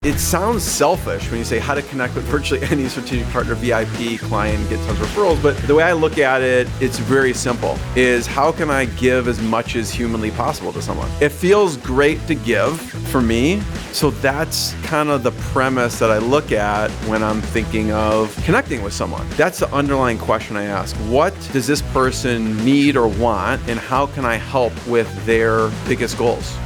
It sounds selfish when you say how to connect with virtually any strategic partner, VIP, client, get tons of referrals. But the way I look at it, it's very simple, is how can I give as much as humanly possible to someone? It feels great to give for me. So that's kind of the premise that I look at when I'm thinking of connecting with someone. That's the underlying question I ask. What does this person need or want, and how can I help with their biggest goals?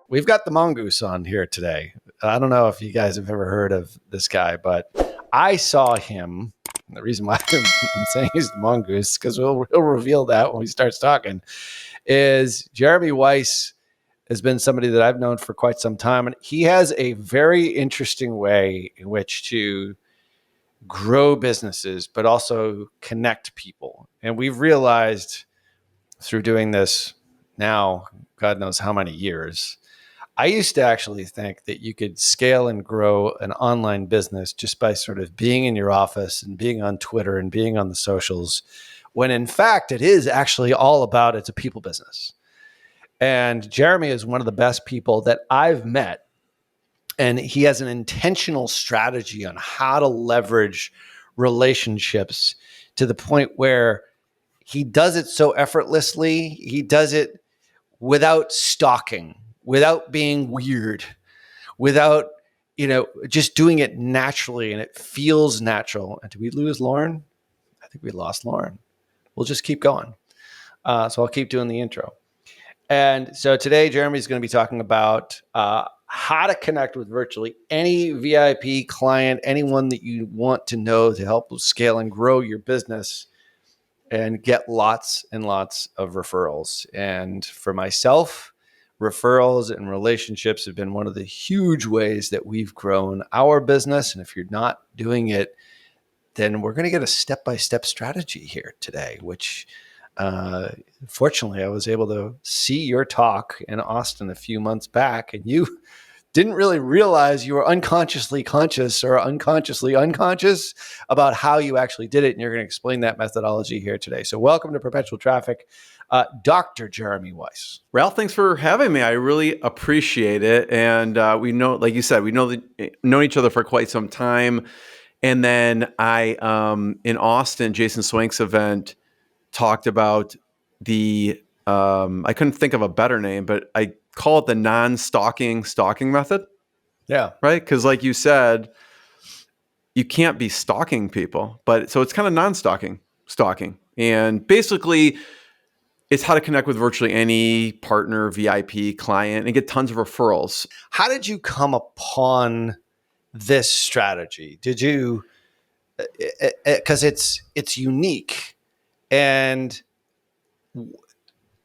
We've got the mongoose on here today. I don't know if you guys have ever heard of this guy, but I saw him. And the reason why I'm saying he's the mongoose, because we'll reveal that when we start talking, is Jeremy Weisz has been somebody that I've known for quite some time. And he has a very interesting way in which to grow businesses, but also connect people. And we've realized through doing this now, God knows how many years, I used to actually think that you could scale and grow an online business just by sort of being in your office and being on Twitter and being on the socials, when in fact it is actually all about, it's a people business. And Jeremy is one of the best people that I've met. And he has an intentional strategy on how to leverage relationships to the point where he does it so effortlessly. He does it without stalking, without being weird, without, just doing it naturally, and it feels natural. And did we lose Lauren? I think we lost Lauren. We'll just keep going. So I'll keep doing the intro. And so today, Jeremy's going to be talking about how to connect with virtually any VIP client, anyone that you want to know to help scale and grow your business and get lots and lots of referrals. And for myself, referrals and relationships have been one of the huge ways that we've grown our business. And if you're not doing it, then we're going to get a step-by-step strategy here today, which fortunately I was able to see your talk in Austin a few months back, and you didn't really realize you were unconsciously conscious or unconsciously unconscious about how you actually did it. And you're going to explain that methodology here today. So welcome to Perpetual Traffic, Dr. Jeremy Weisz. Ralph, thanks for having me. I really appreciate it. And we know, like you said, we known each other for quite some time. And then in Austin, Jason Swank's event, talked about the, I couldn't think of a better name, but I call it the non-stalking stalking method. Yeah. Right? Because like you said, you can't be stalking people, but so it's kind of non-stalking stalking. And basically it's how to connect with virtually any partner, VIP, client, and get tons of referrals. How did you come upon this strategy? Did you, because it's unique, and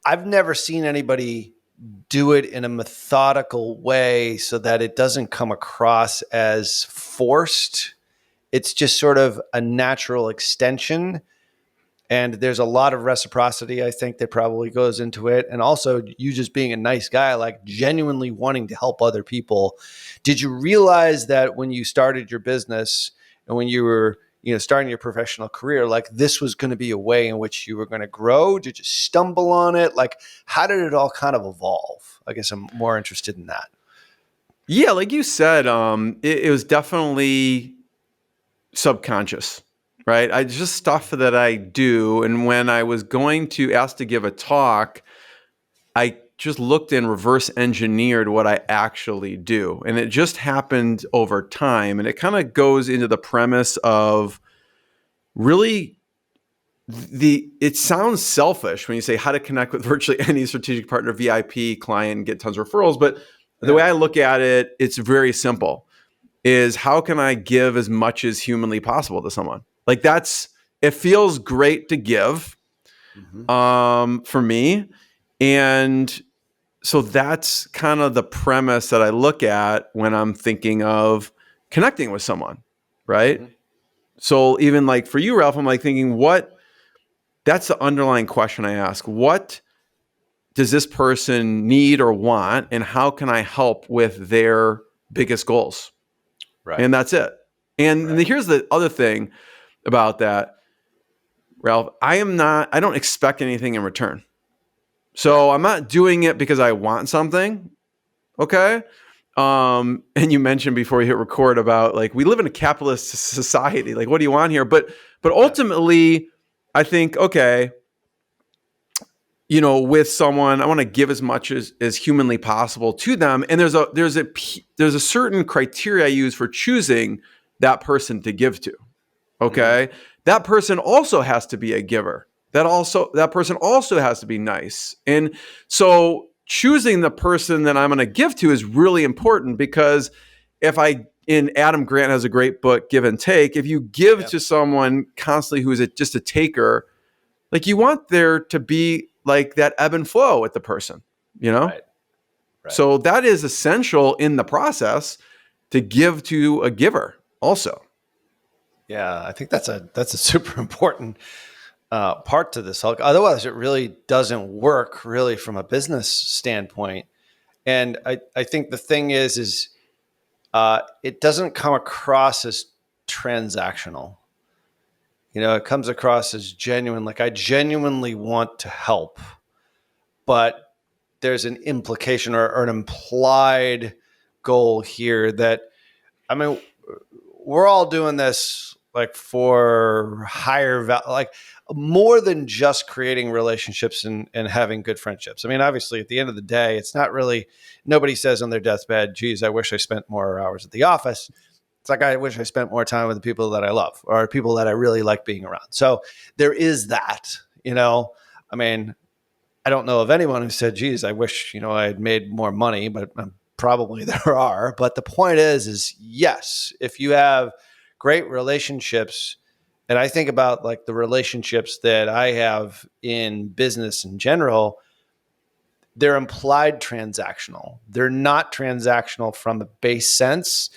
I've never seen anybody do it in a methodical way so that it doesn't come across as forced. It's just sort of a natural extension. And there's a lot of reciprocity, I think, that probably goes into it. And also you just being a nice guy, like genuinely wanting to help other people. Did you realize that when you started your business and when you were starting your professional career, like this was going to be a way in which you were going to grow? Did you stumble on it? Like, how did it all kind of evolve? I guess I'm more interested in that. Yeah, like you said, it was definitely subconscious, right? I just stuff that I do. And when I was going to ask to give a talk, I just looked and reverse engineered what I actually do. And it just happened over time. And it kind of goes into the premise of really it sounds selfish when you say how to connect with virtually any strategic partner, VIP, client, and get tons of referrals. But the way I look at it, it's very simple, is how can I give as much as humanly possible to someone? Like it feels great to give for me. And so that's kind of the premise that I look at when I'm thinking of connecting with someone, right? Mm-hmm. So even like for you, Ralph, I'm like thinking, that's the underlying question I ask. What does this person need or want, and how can I help with their biggest goals? Right. And that's it. And here's the other thing about that, Ralph. I don't expect anything in return. So I'm not doing it because I want something. Okay. And you mentioned before we hit record about like, we live in a capitalist society. Like, what do you want here? But ultimately I think, okay, with someone, I want to give as much as humanly possible to them. And there's a certain criteria I use for choosing that person to give to. Okay. That person also has to be a giver. That person also has to be nice. And so choosing the person that I'm going to give to is really important, because and Adam Grant has a great book, Give and Take. If you give to someone constantly who is just a taker, like, you want there to be like that ebb and flow with the person, Right. So that is essential in the process, to give to a giver also. Yeah, I think that's a super important part to this. Otherwise, it really doesn't work really from a business standpoint. And I think the thing is it doesn't come across as transactional. It comes across as genuine. Like, I genuinely want to help, but there's an implication or an implied goal here that, I mean, we're all doing this like for higher value, like more than just creating relationships and having good friendships. I mean, obviously at the end of the day, it's not really, nobody says on their deathbed, geez, I wish I spent more hours at the office. It's like, I wish I spent more time with the people that I love or people that I really like being around. So there is that, I mean, I don't know of anyone who said, geez, I wish, I had made more money, but probably there are. But the point is yes, if you have great relationships, and I think about like the relationships that I have in business in general, they're implied transactional. They're not transactional from a base sense.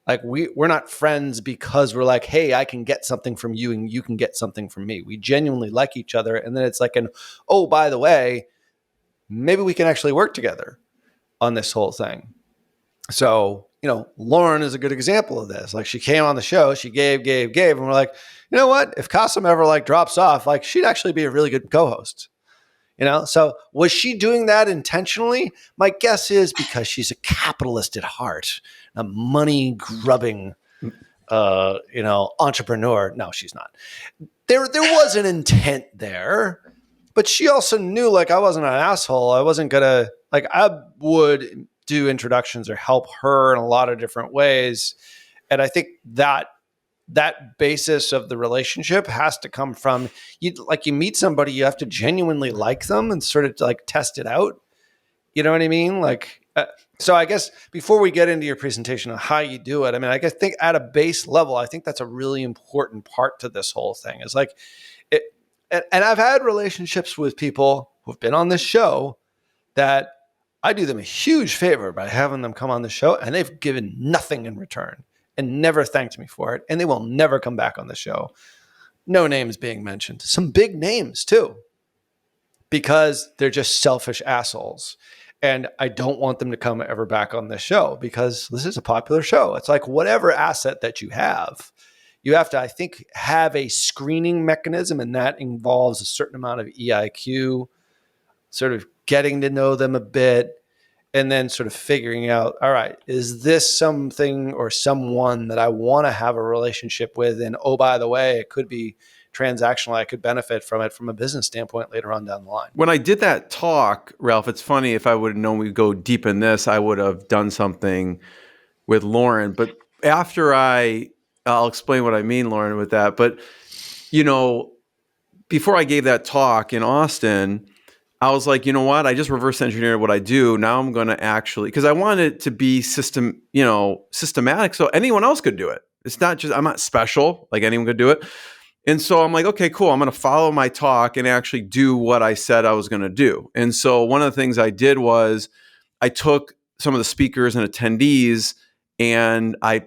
Like, we're not friends because we're like, hey, I can get something from you and you can get something from me. We genuinely like each other. And then it's like oh, by the way, maybe we can actually work together on this whole thing. So, Lauren is a good example of this. Like, she came on the show, she gave, and we're like, you know what? If Kasim ever like drops off, like, she'd actually be a really good co-host. So was she doing that intentionally? My guess is because she's a capitalist at heart, a money grubbing, entrepreneur. No, she's not. There was an intent there, but she also knew, like, I wasn't an asshole. I wasn't gonna, like, I would do introductions or help her in a lot of different ways. And I think that basis of the relationship has to come from you meet somebody, you have to genuinely like them and sort of like test it out. You know what I mean? Like, so I guess before we get into your presentation on how you do it, I mean, I think at a base level, I think that's a really important part to this whole thing is like it. And I've had relationships with people who've been on this show that I do them a huge favor by having them come on the show, and they've given nothing in return and never thanked me for it. And they will never come back on the show. No names being mentioned. Some big names too, because they're just selfish assholes. And I don't want them to come ever back on this show because this is a popular show. It's like whatever asset that you have to, I think, have a screening mechanism, and that involves a certain amount of EIQ, sort of getting to know them a bit, and then sort of figuring out, all right, is this something or someone that I want to have a relationship with? And oh, by the way, it could be transactional. I could benefit from it from a business standpoint later on down the line. When I did that talk, Ralph, it's funny, if I would have known we'd go deep in this, I would have done something with Lauren. But after I'll explain what I mean, Lauren, with that. But, before I gave that talk in Austin, I was like, you know what? I just reverse engineered what I do. Now I'm going to actually, because I want it to be systematic, so anyone else could do it. It's not just, I'm not special, like anyone could do it. And so I'm like, okay, cool. I'm going to follow my talk and actually do what I said I was going to do. And so one of the things I did was I took some of the speakers and attendees, and they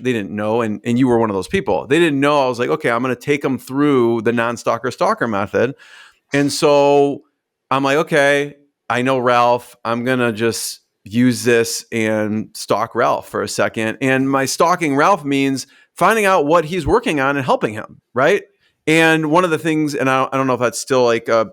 didn't know, and you were one of those people. They didn't know. I was like, okay, I'm going to take them through the non-stalker stalker method. And so I'm like, okay, I know Ralph. I'm going to just use this and stalk Ralph for a second. And my stalking Ralph means finding out what he's working on and helping him, right? And one of the things, and I don't know if that's still like a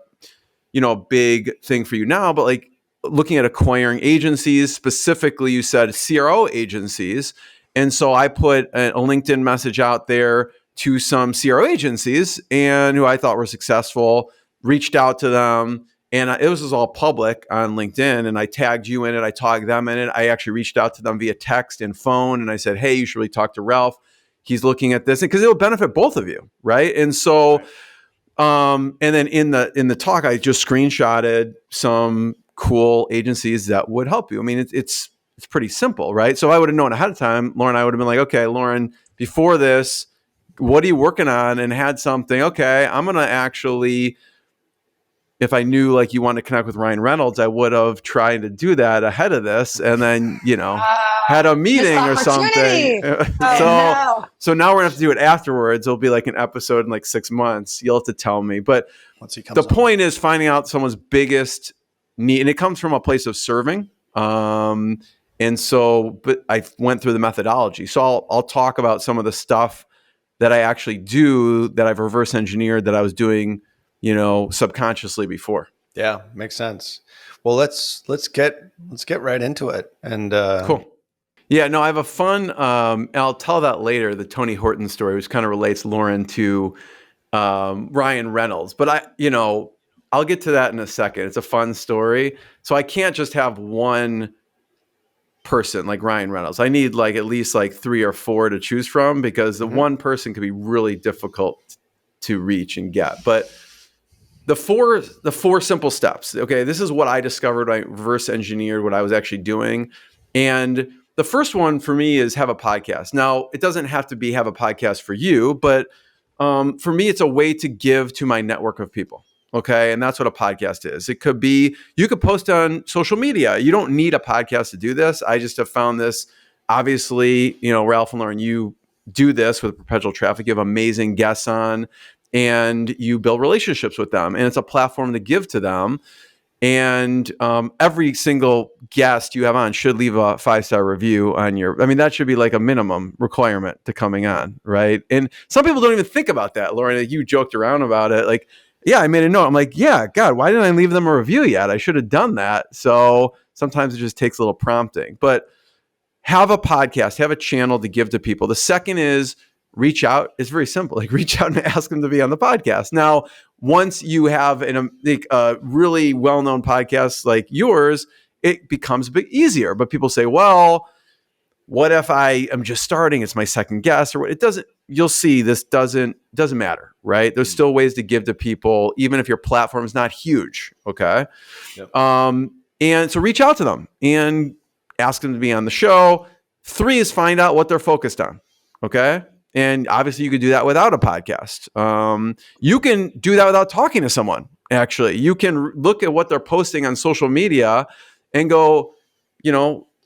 big thing for you now, but like looking at acquiring agencies, specifically you said CRO agencies. And so I put a LinkedIn message out there to some CRO agencies and who I thought were successful, reached out to them. And it was all public on LinkedIn, and I tagged you in it. I tagged them in it. I actually reached out to them via text and phone, and I said, hey, you should really talk to Ralph. He's looking at this because it will benefit both of you, right? And so, and then in the talk, I just screenshotted some cool agencies that would help you. I mean, it's pretty simple, right? So I would have known ahead of time, Lauren. I would have been like, okay, Lauren, before this, what are you working on? And had something. Okay, I'm gonna actually. If I knew like you wanted to connect with Ryan Reynolds, I would have tried to do that ahead of this, and then had a meeting or something. So now we're gonna have to do it afterwards. It'll be like an episode in like 6 months. You'll have to tell me. But the point is finding out someone's biggest need, and it comes from a place of serving. And so, but I went through the methodology. So I'll talk about some of the stuff that I actually do that I've reverse engineered that I was doing, subconsciously before. Yeah, makes sense. Well, let's get right into it. And cool. Yeah, no, I have a fun. I'll tell that later. The Tony Horton story, which kind of relates Lauren to Ryan Reynolds, but I'll get to that in a second. It's a fun story. So I can't just have one person like Ryan Reynolds. I need like at least like 3 or 4 to choose from, because the one person could be really difficult to reach and get. But the four simple steps. Okay, this is what I discovered when I reverse engineered what I was actually doing. And the first one for me is have a podcast. Now, it doesn't have to have a podcast for you, but for me, it's a way to give to my network of people. Okay, and that's what a podcast is. It could be, you could post on social media. You don't need a podcast to do this. I just have found this. Obviously, Ralph and Lauren, you do this with Perpetual Traffic. You have amazing guests on, and you build relationships with them, and it's a platform to give to them. And every single guest you have on should leave a 5-star review on that should be like a minimum requirement to coming on, right? And some people don't even think about that, Lauren. You joked around about it, like, yeah, I made a note. I'm like, yeah, God, why didn't I leave them a review yet? I should have done that. So sometimes it just takes a little prompting. But have a podcast, have a channel to give to people. The second is reach out. It's very simple. Like, reach out and ask them to be on the podcast. Now, once you have a really well-known podcast like yours, it becomes a bit easier. But people say, well, what if I am just starting? It's my second guest, or what? It doesn't. You'll see this doesn't matter, right? There's still ways to give to people, even if your platform is not huge. Okay. Yep. And so reach out to them and ask them to be on the show. 3 is find out what they're focused on. Okay. And obviously you could do that without a podcast. You can do that without talking to someone. Actually, you can look at what they're posting on social media and go,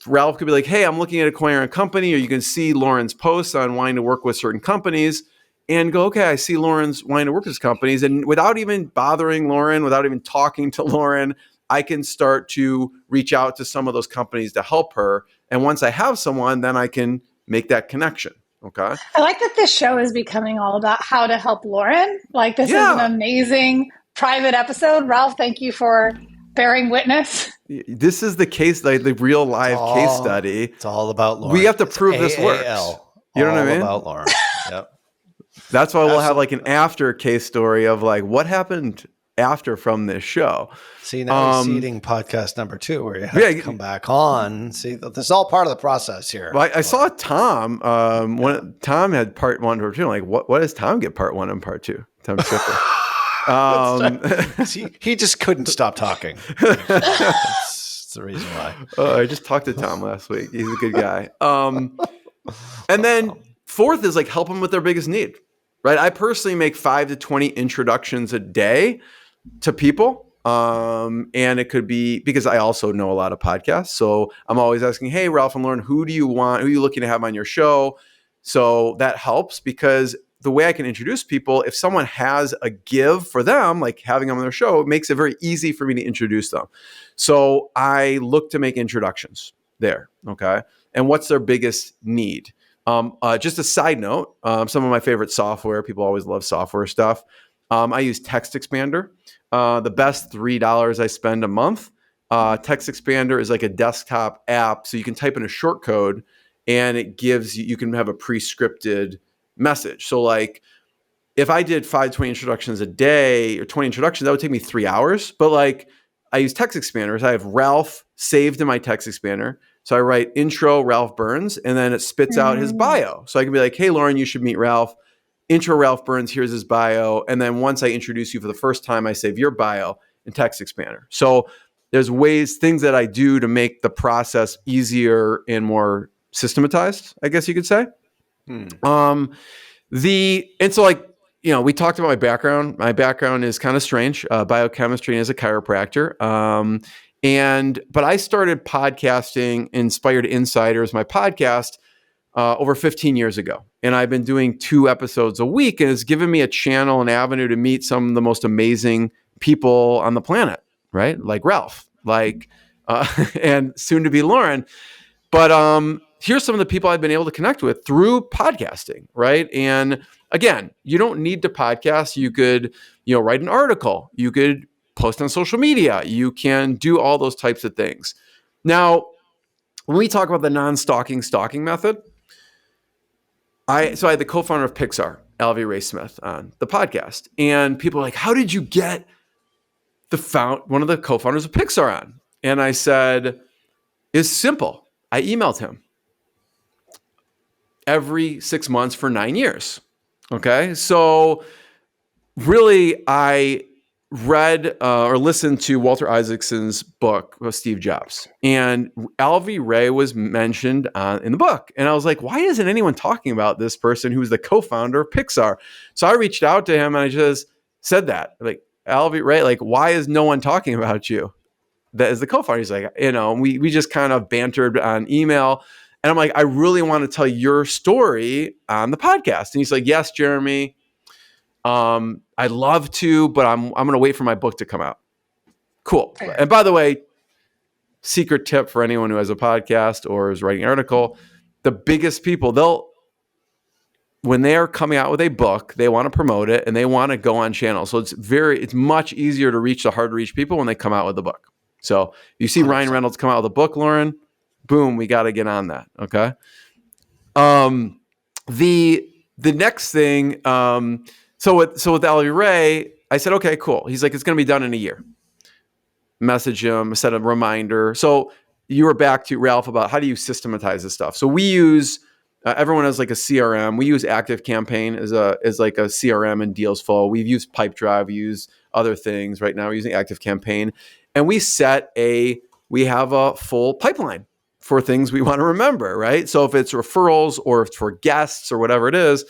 Ralph could be like, hey, I'm looking at acquiring a company, or you can see Lauren's posts on wanting to work with certain companies and go, okay, I see Lauren's wanting to work with companies. And without even bothering Lauren, without even talking to Lauren, I can start to reach out to some of those companies to help her. And once I have someone, then I can make that connection. Okay. I like that this show is becoming all about how to help Lauren. Like, this is an amazing private episode. Ralph, thank you for bearing witness. This is the case, like the real live case study. It's all about Lauren. We have to prove this works. You know what I mean? All about Lauren. Yep. That's why we'll have like an after case story of like what happened after from this show. See, now you're seeding podcast number 2, where you have to come back on. See, this is all part of the process here. Well, I saw Tom. When Tom had part 1 or 2, I'm like, what does Tom get part 1 and part 2? Tom Schiffer. He just couldn't stop talking. That's the reason why. I just talked to Tom last week. He's a good guy. And then 4th is like help them with their biggest need, right? I personally make 5 to 20 introductions a day to people. And it could be because I also know a lot of podcasts. So I'm always asking, hey, Ralph and Lauren, who are you looking to have on your show? So that helps, because the way I can introduce people, if someone has a give for them, like having them on their show, it makes it very easy for me to introduce them. So I look to make introductions there. Okay. And what's their biggest need? Just a side note, some of my favorite software, people always love software stuff. I use Text Expander. The best $3 I spend a month Text Expander is like a desktop app. So you can type in a short code and it gives you can have a pre-scripted message. So like if I did 20 introductions a day or 20 introductions, that would take me 3 hours. But like I use Text Expanders. I have Ralph saved in my Text Expander. So I write intro Ralph Burns and then it spits out his bio. So I can be like, hey, Lauren, you should meet Ralph. Intro Ralph Burns, here's his bio. And then once I introduce you for the first time, I save your bio in Text Expander. So there's things that I do to make the process easier and more systematized, I guess you could say. And so like, we talked about my background. My background is kind of strange, biochemistry and as a chiropractor. But I started podcasting Inspired Insiders, my podcast, over 15 years ago. And I've been doing 2 episodes a week, and it's given me a channel, an avenue to meet some of the most amazing people on the planet, right? Like Ralph, and soon to be Lauren. But here's some of the people I've been able to connect with through podcasting, right? And again, you don't need to podcast. You could, write an article. You could post on social media. You can do all those types of things. Now, when we talk about the non-stalking stalking method, I had the co-founder of Pixar, Alvy Ray Smith, on the podcast. And people are like, how did you get one of the co-founders of Pixar on? And I said, it's simple. I emailed him every 6 months for 9 years. Okay. So really, I read or listened to Walter Isaacson's book with Steve Jobs, and Alvy Ray was mentioned in the book. And I was like, why isn't anyone talking about this person who's the co-founder of Pixar? So I reached out to him and I just said that, like, Alvy Ray, like, why is no one talking about you? That is the co-founder. He's like, we just kind of bantered on email. And I'm like, I really want to tell your story on the podcast. And he's like, yes, Jeremy. I'd love to, but I'm going to wait for my book to come out. Cool. Fair. And by the way, secret tip for anyone who has a podcast or is writing an article, the biggest people, when they are coming out with a book, they want to promote it and they want to go on channels. So it's much easier to reach the hard to reach people when they come out with the book. So you see 100%. Ryan Reynolds come out with a book, Lauren, boom, we got to get on that. Okay. The next thing, So with Alvy Ray, I said, okay, cool. He's like, it's going to be done in a year. Message him, set a reminder. So you were back to Ralph about how do you systematize this stuff. So we use, everyone has like a CRM. We use ActiveCampaign as like a CRM and deals flow. We've used Pipedrive. We use other things. Right now we're using ActiveCampaign. And we have a full pipeline for things we want to remember, right? So if it's referrals or if it's for guests or whatever it is.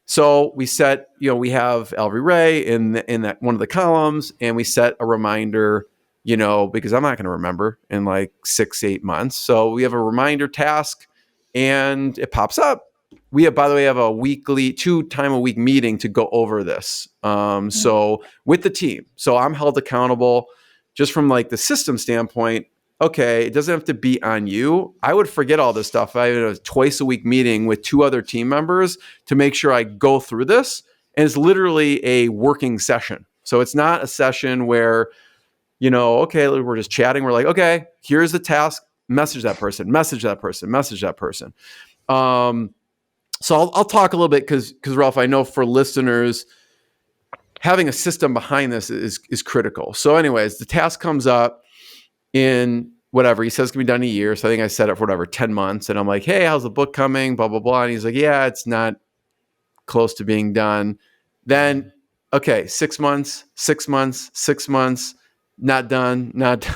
So we set, we have Alvy Ray in that one of the columns, and we set a reminder, because I'm not going to remember in like 6-8 months. So we have a reminder task, and it pops up. We have, by the way, have a weekly 2-time-a-week meeting to go over this. So with the team, so I'm held accountable just from like the system standpoint. Okay, it doesn't have to be on you. I would forget all this stuff. I had a twice-a-week meeting with 2 other team members to make sure I go through this. And it's literally a working session. So it's not a session where, okay, we're just chatting. We're like, okay, here's the task. Message that person, message that person, message that person. So I'll talk a little bit because Ralph, I know for listeners, having a system behind this is critical. So anyways, the task comes up in whatever, he says it's going to be done in a year. So I think I set it for 10 months. And I'm like, hey, how's the book coming? Blah, blah, blah. And he's like, yeah, it's not close to being done. Then, okay, 6 months, 6 months, 6 months, not done, not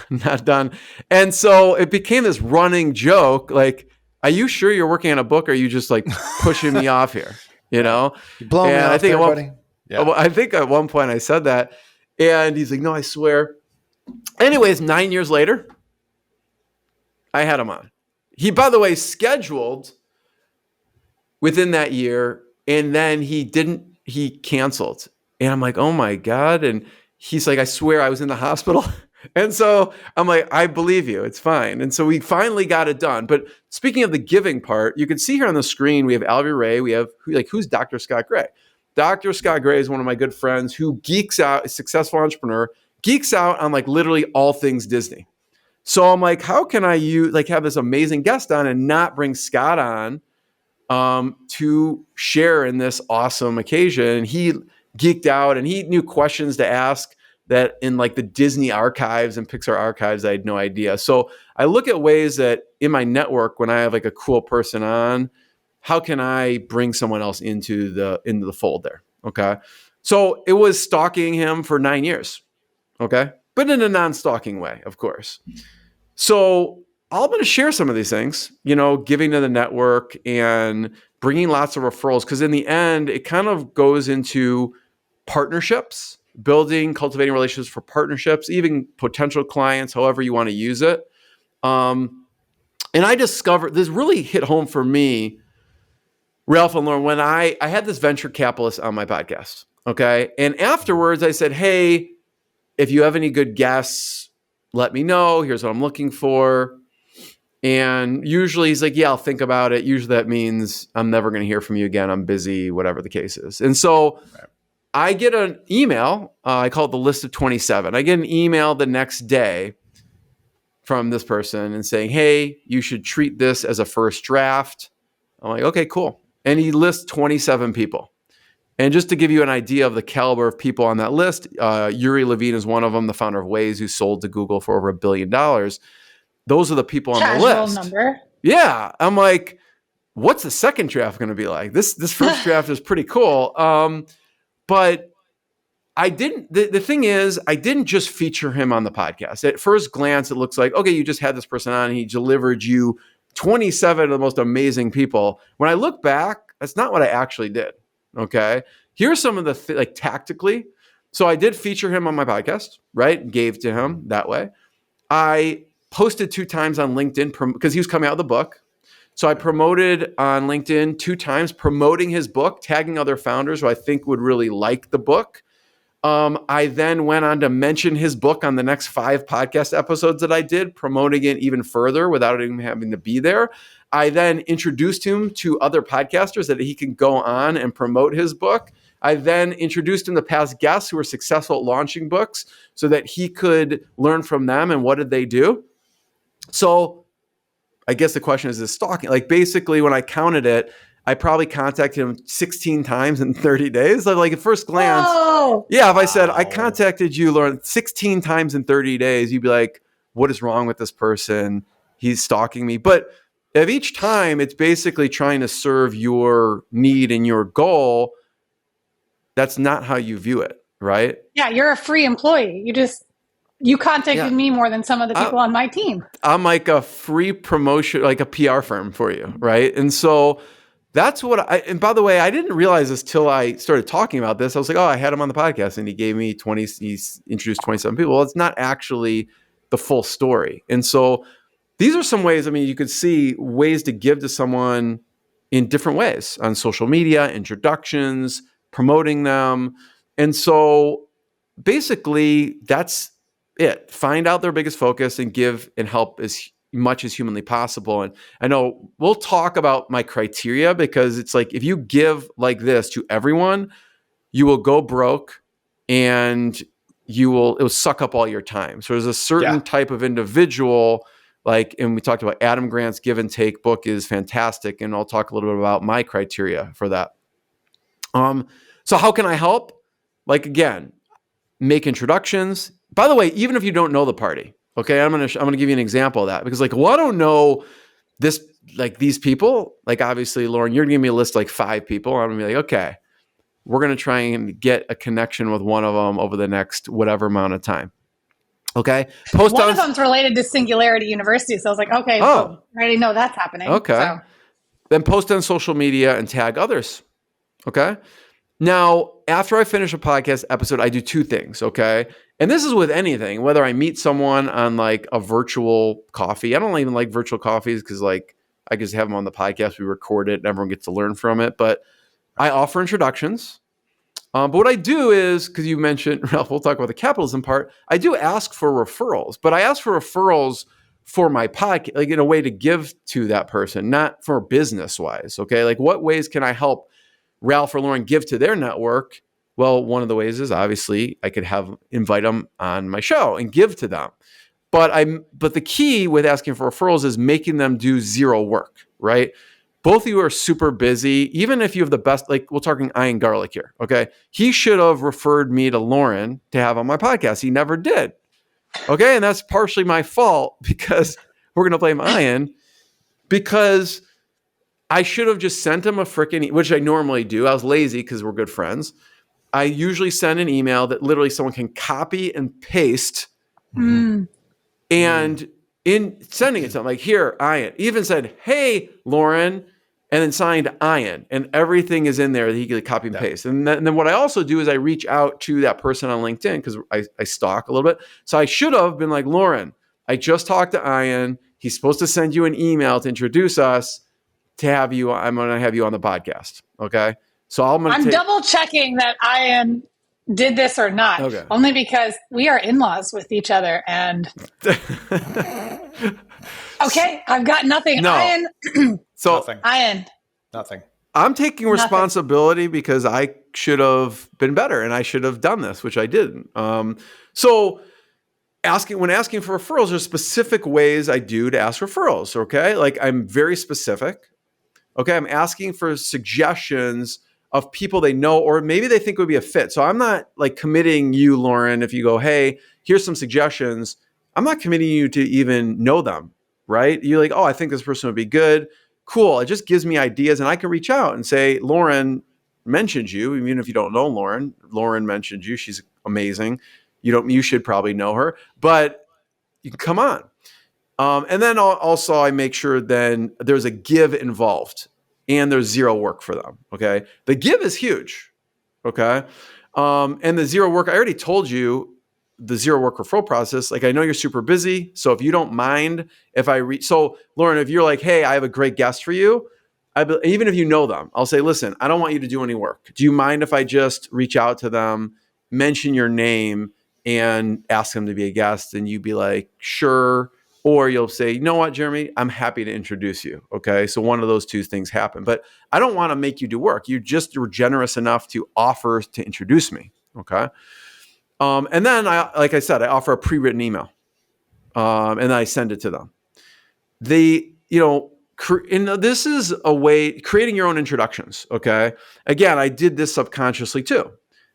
done. And so it became this running joke. Like, are you sure you're working on a book? Or are you just like pushing me off here? You're blowing me off, I think everybody. I think at one point I said that. And he's like, no, I swear. Anyways, 9 years later, I had him on. He, by the way, scheduled within that year, and then he canceled. And I'm like, oh my God. And he's like, I swear I was in the hospital. And so I'm like, I believe you. It's fine. And so we finally got it done. But speaking of the giving part, you can see here on the screen, we have Alvy Ray. We have, who's Dr. Scott Gray? Dr. Scott Gray is one of my good friends who geeks out, a successful entrepreneur, geeks out on like literally all things Disney. So I'm like, how can I have this amazing guest on and not bring Scott on to share in this awesome occasion? And he geeked out and he knew questions to ask that in like the Disney archives and Pixar archives, I had no idea. So I look at ways that in my network, when I have like a cool person on, how can I bring someone else into the fold there? Okay. So it was stalking him for 9 years. Okay. But in a non-stalking way, of course. So I'm going to share some of these things, giving to the network and bringing lots of referrals. Because in the end, it kind of goes into partnerships, cultivating relationships for partnerships, even potential clients, however you want to use it. And I discovered this really hit home for me, Ralph and Lauren, when I had this venture capitalist on my podcast. Okay. And afterwards I said, hey, if you have any good guests, let me know. Here's what I'm looking for. And usually he's like, yeah, I'll think about it. Usually that means I'm never going to hear from you again. I'm busy, whatever the case is. And so I get an email. I call it the list of 27. I get an email the next day from this person and saying, hey, you should treat this as a first draft. I'm like, okay, cool. And he lists 27 people. And just to give you an idea of the caliber of people on that list, Yuri Levine is one of them, the founder of Weisz, who sold to Google for over $1 billion. Those are the people on the list. Number. Yeah. I'm like, what's the second draft going to be like? This first draft is pretty cool. But I didn't, the thing is, I didn't just feature him on the podcast. At first glance, it looks like, okay, you just had this person on and he delivered you 27 of the most amazing people. When I look back, that's not what I actually did. Okay. Here's some of the tactically. So I did feature him on my podcast, right? Gave to him that way. I posted 2 times on LinkedIn because he was coming out with the book. So I promoted on LinkedIn 2 times, promoting his book, tagging other founders who I think would really like the book. I then went on to mention his book on the next 5 podcast episodes that I did, promoting it even further without even having to be there. I then introduced him to other podcasters that he can go on and promote his book. I then introduced him to past guests who were successful at launching books so that he could learn from them and what did they do. So I guess the question is stalking. Like basically when I counted it, I probably contacted him 16 times in 30 days. Like at first glance, yeah, if I said, I contacted you, Lauren, 16 times in 30 days, you'd be like, what is wrong with this person? He's stalking me. But if each time it's basically trying to serve your need and your goal, that's not how you view it, right? Yeah, you're a free employee. You contacted me more than some of the people on my team. I'm like a free promotion, like a PR firm for you, right? And so that's and by the way, I didn't realize this till I started talking about this. I was like, oh, I had him on the podcast and he gave me he's introduced 27 people. Well, it's not actually the full story. And so these are some ways, you could see ways to give to someone in different ways on social media, introductions, promoting them. And so basically that's it. Find out their biggest focus and give and help as much as humanly possible. And I know we'll talk about my criteria because it's like, if you give like this to everyone, you will go broke and it will suck up all your time. So there's a certain type of individual, and we talked about Adam Grant's Give and Take book is fantastic. And I'll talk a little bit about my criteria for that. So how can I help? Again, make introductions. By the way, even if you don't know the party, okay, I'm gonna give you an example of that because I don't know these people. Obviously, Lauren, you're gonna give me a list 5 people. I'm gonna be like, okay, we're gonna try and get a connection with one of them over the next whatever amount of time. Okay, one of them's related to Singularity University, so I was like, okay, so I already know that's happening. Okay, then post on social media and tag others. Okay. Now, after I finish a podcast episode, I do 2 things, okay? And this is with anything, whether I meet someone on a virtual coffee. I don't even like virtual coffees because I just have them on the podcast. We record it and everyone gets to learn from it. But I offer introductions. But what I do is, because you mentioned, Ralph, we'll talk about the capitalism part. I do ask for referrals, but I ask for referrals for my podcast, in a way to give to that person, not for business-wise, okay? What ways can I help Ralph or Lauren give to their network? Well, one of the ways is obviously I could invite them on my show and give to them. But the key with asking for referrals is making them do zero work, right? Both of you are super busy. Even if you have the best, like we're talking Ian Garlic here, okay? He should have referred me to Lauren to have on my podcast. He never did. Okay, and that's partially my fault because we're going to blame Ian because I should have just sent him a freaking, which I normally do. I was lazy because we're good friends. I usually send an email that literally someone can copy and paste. And in sending it to him, like, here, Ian, even said, hey, Lauren, and then signed Ian, and everything is in there that he could copy and paste. And then what I also do is I reach out to that person on LinkedIn because I stalk a little bit. So I should have been like, Lauren, I just talked to Ian. He's supposed to send you an email to introduce us to have you. I'm going to have you on the podcast. Okay. So I'm double checking that Ian did this or not. Okay. Only because we are in-laws with each other and okay, I've got nothing. No. Ian. So Nothing. Ian. Nothing. I'm taking responsibility because I should have been better and I should have done this, which I didn't. So when asking for referrals, there's specific ways I do to ask referrals. Okay. Like I'm very specific. Okay. I'm asking for suggestions of people they know, or maybe they think would be a fit. So I'm not like committing you, Lauren, if you go, hey, here's some suggestions. I'm not committing you to even know them, right? You're like, oh, I think this person would be good. Cool. It just gives me ideas and I can reach out and say, Lauren mentioned you. Even if you don't know Lauren mentioned you. She's amazing. You should probably know her, but you can come on. And then also I make sure then there's a give involved and there's zero work for them. Okay. The give is huge. Okay. And the zero work, I already told you the zero work referral process. Like I know you're super busy. So if you don't mind if so Lauren, if you're like, hey, I have a great guest for you. Even if you know them, I'll say, listen, I don't want you to do any work. Do you mind if I just reach out to them, mention your name and ask them to be a guest? And you'd be like, sure. Or you'll say, you know what, Jeremy, I'm happy to introduce you. Okay. So one of those two things happen, but I don't want to make you do work. You just were generous enough to offer to introduce me. Okay. And then like I said, I offer a pre-written email and then I send it to them. This is a way creating your own introductions. Okay. Again, I did this subconsciously too.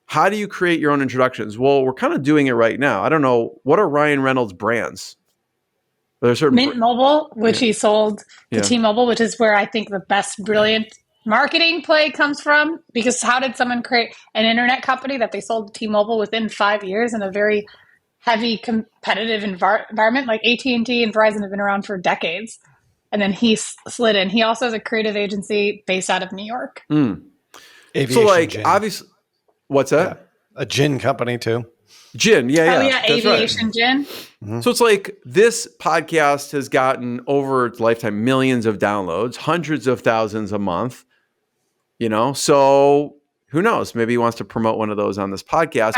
How do you create your own introductions? Well, we're kind of doing it right now. I don't know. What are Ryan Reynolds' brands? Mint Mobile, which he sold to T-Mobile, which is where I think the best brilliant marketing play comes from. Because how did someone create an internet company that they sold to T-Mobile within 5 years in a very heavy competitive environment? Like AT&T and Verizon have been around for decades. And then he slid in. He also has a creative agency based out of New York. Aviation so gin. obviously, what's that? Yeah. A gin company too. Gin, yeah. Oh yeah, aviation gin. Mm-hmm. So it's like this podcast has gotten over its lifetime millions of downloads, hundreds of thousands a month. So who knows? Maybe he wants to promote one of those on this podcast.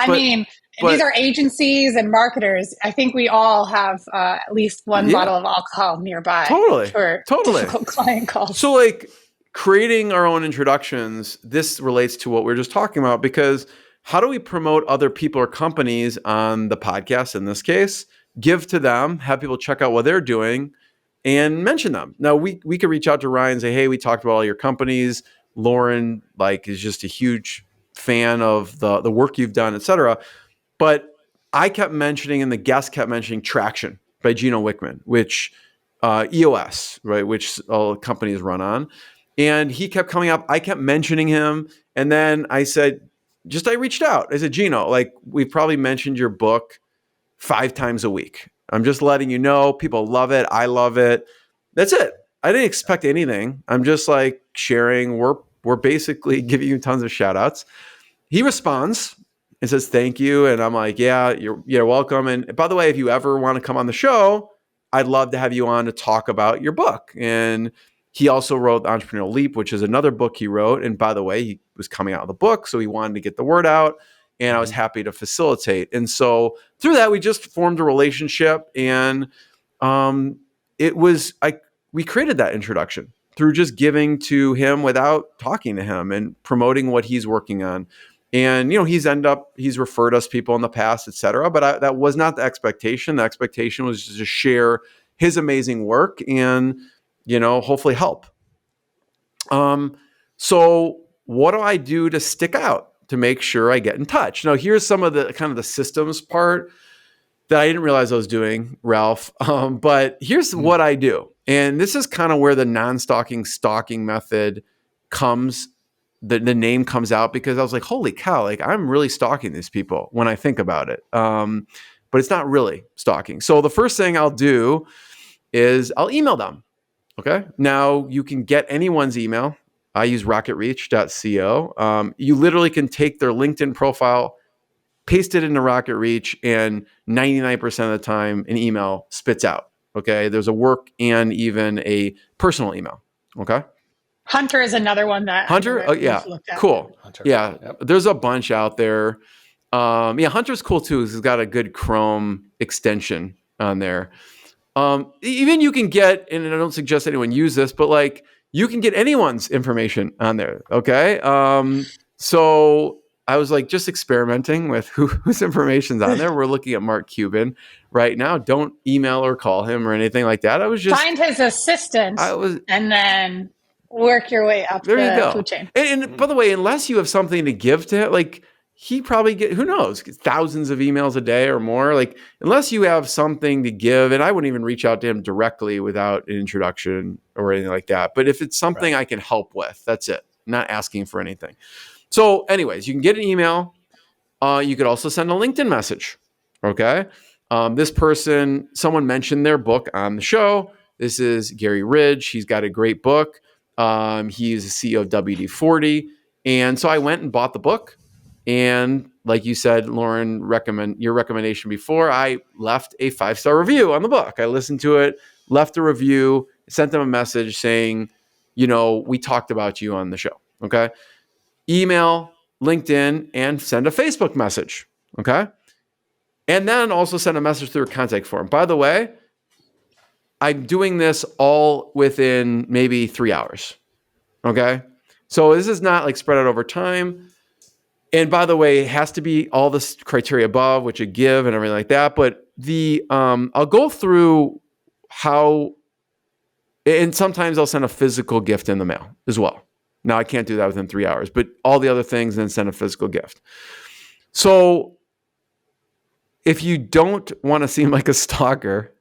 These are agencies and marketers. I think we all have at least one bottle of alcohol nearby. Totally. For difficult client calls. So like creating our own introductions, this relates to what we were just talking about because how do we promote other people or companies on the podcast in this case? Give to them, have people check out what they're doing and mention them. Now we could reach out to Ryan and say, hey, we talked about all your companies. Lauren is just a huge fan of the work you've done, et cetera. But I kept mentioning and the guest kept mentioning Traction by Gino Wickman, which EOS, right, which all companies run on. And he kept coming up. I kept mentioning him. And then I said, I reached out. I said, Gino, we've probably mentioned your book 5 times a week. I'm just letting you know. People love it. I love it. That's it. I didn't expect anything. I'm just sharing. We're basically giving you tons of shout outs. He responds and says, thank you. And I'm like, yeah, you're welcome. And by the way, if you ever want to come on the show, I'd love to have you on to talk about your book. And he also wrote Entrepreneurial Leap, which is another book he wrote. And by the way, he was coming out of the book, so he wanted to get the word out. And I was happy to facilitate. And so through that, we just formed a relationship. And we created that introduction through just giving to him without talking to him and promoting what he's working on. And, he's referred us people in the past, et cetera. But that was not the expectation. The expectation was to share his amazing work and, hopefully help. So what do I do to stick out, to make sure I get in touch? Now, here's some of the kind of the systems part that I didn't realize I was doing, Ralph. But here's what I do. And this is kind of where the non-stalking stalking method comes. The name comes out because I was like, holy cow, like I'm really stalking these people when I think about it. But it's not really stalking. So the first thing I'll do is I'll email them. Okay. Now you can get anyone's email. I use rocketreach.co. You literally can take their LinkedIn profile, paste it into Rocket Reach, and 99% of the time an email spits out. Okay. There's a work and even a personal email. Okay. Hunter is another one that Hunter. Oh yeah. Cool. Hunter. Yeah. Yep. There's a bunch out there. Hunter's cool too. He's got a good Chrome extension on there. Even you can get, and I don't suggest anyone use this, but like you can get anyone's information on there. Okay. So I was like just experimenting with whose information's on there. We're looking at Mark Cuban right now. Don't email or call him or anything like that. I was just find his assistant and then work your way up the food chain. And by the way, unless you have something to give to him, like he probably who knows, thousands of emails a day or more. Like unless you have something to give, and I wouldn't even reach out to him directly without an introduction or anything like that. But if it's something I can help with, that's it. I'm not asking for anything. So anyways, you can get an email. You could also send a LinkedIn message. Okay. This person, someone mentioned their book on the show. This is Gary Ridge. He's got a great book. He's a CEO of WD-40. And so I went and bought the book. And like you said, Lauren, your recommendation before, I left a 5-star review on the book. I listened to it, left a review, sent them a message saying, we talked about you on the show. Okay. Email, LinkedIn, and send a Facebook message. Okay. And then also send a message through a contact form. By the way, I'm doing this all within maybe 3 hours. Okay. So this is not like spread out over time. And by the way, it has to be all this criteria above, which you give and everything like that. But I'll go through how, and sometimes I'll send a physical gift in the mail as well. Now I can't do that within 3 hours, but all the other things, then send a physical gift. So if you don't want to seem like a stalker,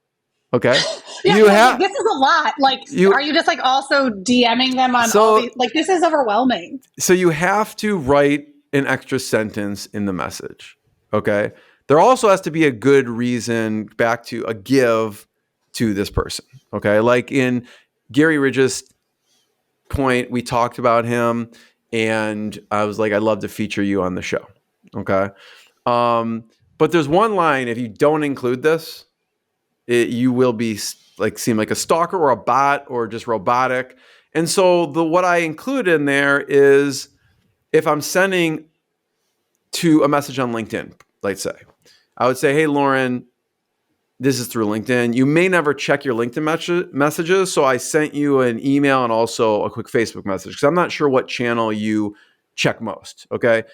okay. This is a lot. Like, are you just like also DMing them on all these? Like, this is overwhelming. So you have to write an extra sentence in the message. Okay. There also has to be a good reason, back to a give to this person. Okay. Like in Gary Ridge's point, we talked about him and I was like, I'd love to feature you on the show. Okay. But there's one line, if you don't include this, you will be like seem like a stalker or a bot or just robotic. And so what I include in there is if I'm sending to a message on LinkedIn, let's say, I would say, hey, Lauren, this is through LinkedIn. You may never check your LinkedIn messages. So I sent you an email and also a quick Facebook message because I'm not sure what channel you check most. Okay.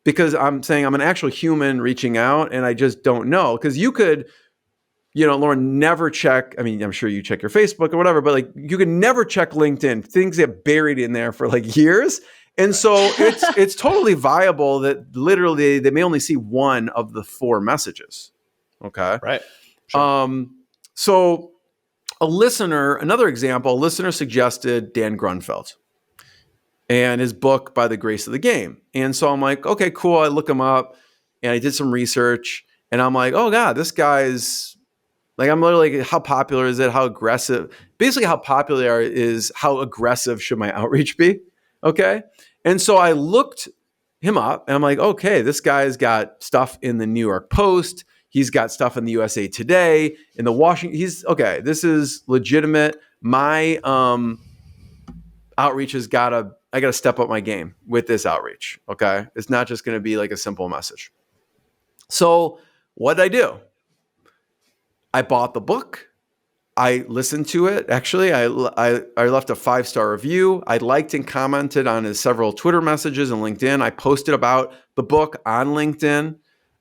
Because I'm saying I'm an actual human reaching out and I just don't know. Because you could, Lauren, never check. I mean, I'm sure you check your Facebook or whatever, but like you can never check LinkedIn. Things get buried in there for like years. And so it's totally viable that literally they may only see one of the 4 messages. Okay. Right. Sure. So another example, a listener suggested Dan Grunfeld and his book By the Grace of the Game. And so I'm like, okay, cool. I look him up and I did some research and I'm like, oh God, this guy's like, I'm literally like, how popular is it? How aggressive? Basically how popular is how aggressive should my outreach be? Okay. And so I looked him up and I'm like, okay, this guy's got stuff in the New York Post. He's got stuff in the USA Today, in the Washington. This is legitimate. My outreach I got to step up my game with this outreach. Okay. It's not just going to be like a simple message. So what did I do? I bought the book I listened to it. Actually, I left a 5-star review. I liked and commented on his several Twitter messages and LinkedIn. I posted about the book on LinkedIn.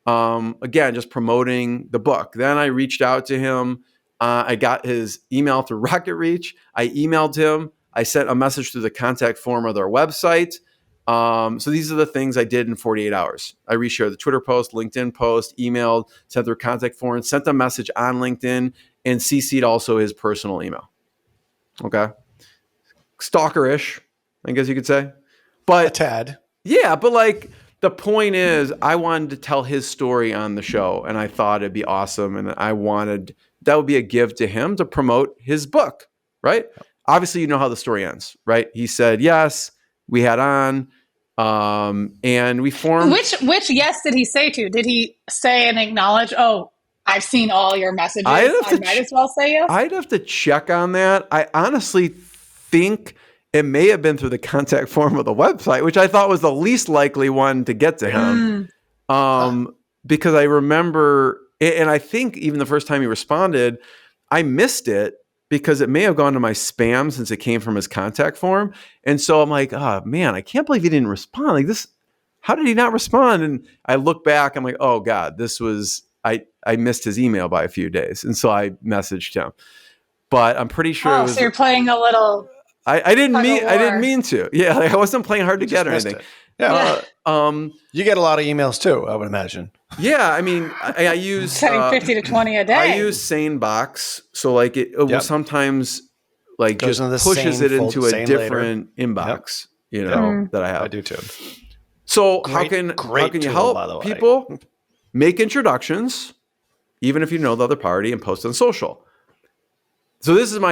Again, just promoting the book. Then I reached out to him. I got his email through Rocket Reach. I emailed him. I sent a message through the contact form of their website. So these are the things I did in 48 hours. I reshared the Twitter post, LinkedIn post, emailed, sent their contact form, sent a message on LinkedIn, and CC'd also his personal email. Okay. Stalker-ish, I guess you could say. But a tad. Yeah, but like the point is I wanted to tell his story on the show, and I thought it'd be awesome, and I wanted that would be a give to him to promote his book, right? Obviously, you know how the story ends, right? He said yes, we had on, and we formed. Which yes did he say to? Did he say and acknowledge, oh, I've seen all your messages, I might as well say yes? I'd have to check on that. I honestly think it may have been through the contact form of the website, which I thought was the least likely one to get to him. Because I remember, and I think even the first time he responded, I missed it because it may have gone to my spam since it came from his contact form. And so I'm like, oh man, I can't believe he didn't respond. Like this, how did he not respond? And I look back, I'm like, oh God, this was, I missed his email by a few days. And so I messaged him. But I'm pretty sure it was, so you're playing a little I didn't mean to. Yeah, like I wasn't playing hard to get or anything. Yeah. You get a lot of emails too, I would imagine. Yeah, I mean, I use 50 to 20 a day. I use SaneBox, so like it will sometimes like goes just pushes it into a different inbox, you know, that I have. I do too. So how can you help people make introductions, even if you know the other party, and post on social? So this is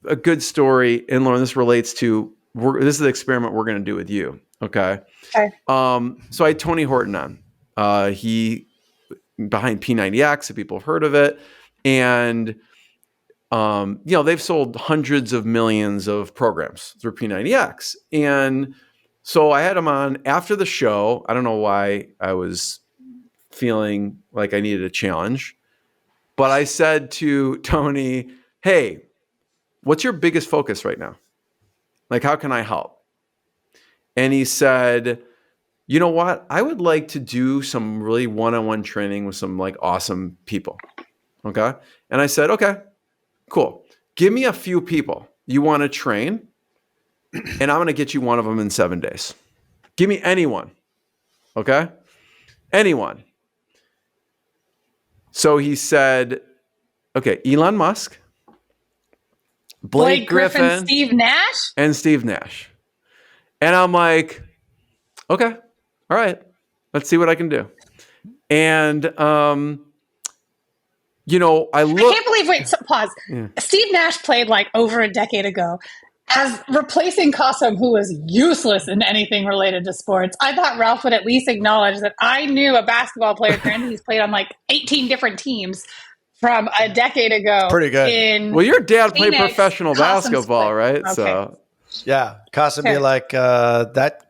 a good story, and Lauren, this relates to this is the experiment we're going to do with you. Okay. So I had Tony Horton on. He behind P90X, if people have heard of it, and they've sold hundreds of millions of programs through P90X, and so I had him on after the show. I don't know why I was feeling like I needed a challenge, but I said to Tony, "Hey, what's your biggest focus right now? Like, how can I help?" And he said, "You know what? I would like to do some really one-on-one training with some like awesome people." Okay. And I said, "Okay, cool. Give me a few people you want to train, and I'm going to get you one of them in 7 days. Give me anyone." Okay. Anyone. So he said, okay, Elon Musk, Blake Griffin, Steve Nash. And Steve Nash. And I'm like, okay, all right, let's see what I can do. And, I can't believe, pause. Yeah. Steve Nash played like over a decade ago as replacing Cossum, who was useless in anything related to sports. I thought Ralph would at least acknowledge that I knew a basketball player, granted he's played on like 18 different teams, from a decade ago. Pretty good. Well, your dad played professional basketball, right? Okay. So yeah, Costa be like that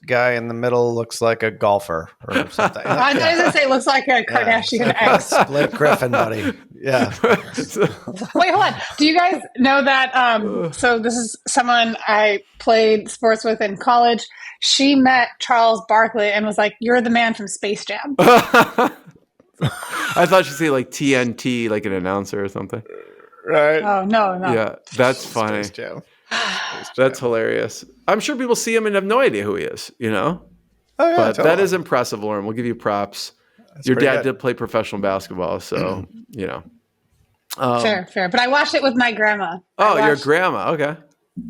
guy in the middle looks like a golfer or something. I was gonna say looks like a Kardashian ex. Blake Griffin, buddy. Yeah. Wait, hold on. Do you guys know that? So this is someone I played sports with in college. She met Charles Barkley and was like, "You're the man from Space Jam." I thought she'd say like TNT, like an announcer or something. Right. Oh, no. Yeah, that's funny. That's hilarious. I'm sure people see him and have no idea who he is, you know? Oh, yeah, but that is impressive, Lauren. We'll give you props. That's your dad did play professional basketball, so, you know. Fair. But I watched it with my grandma. Your grandma. Okay.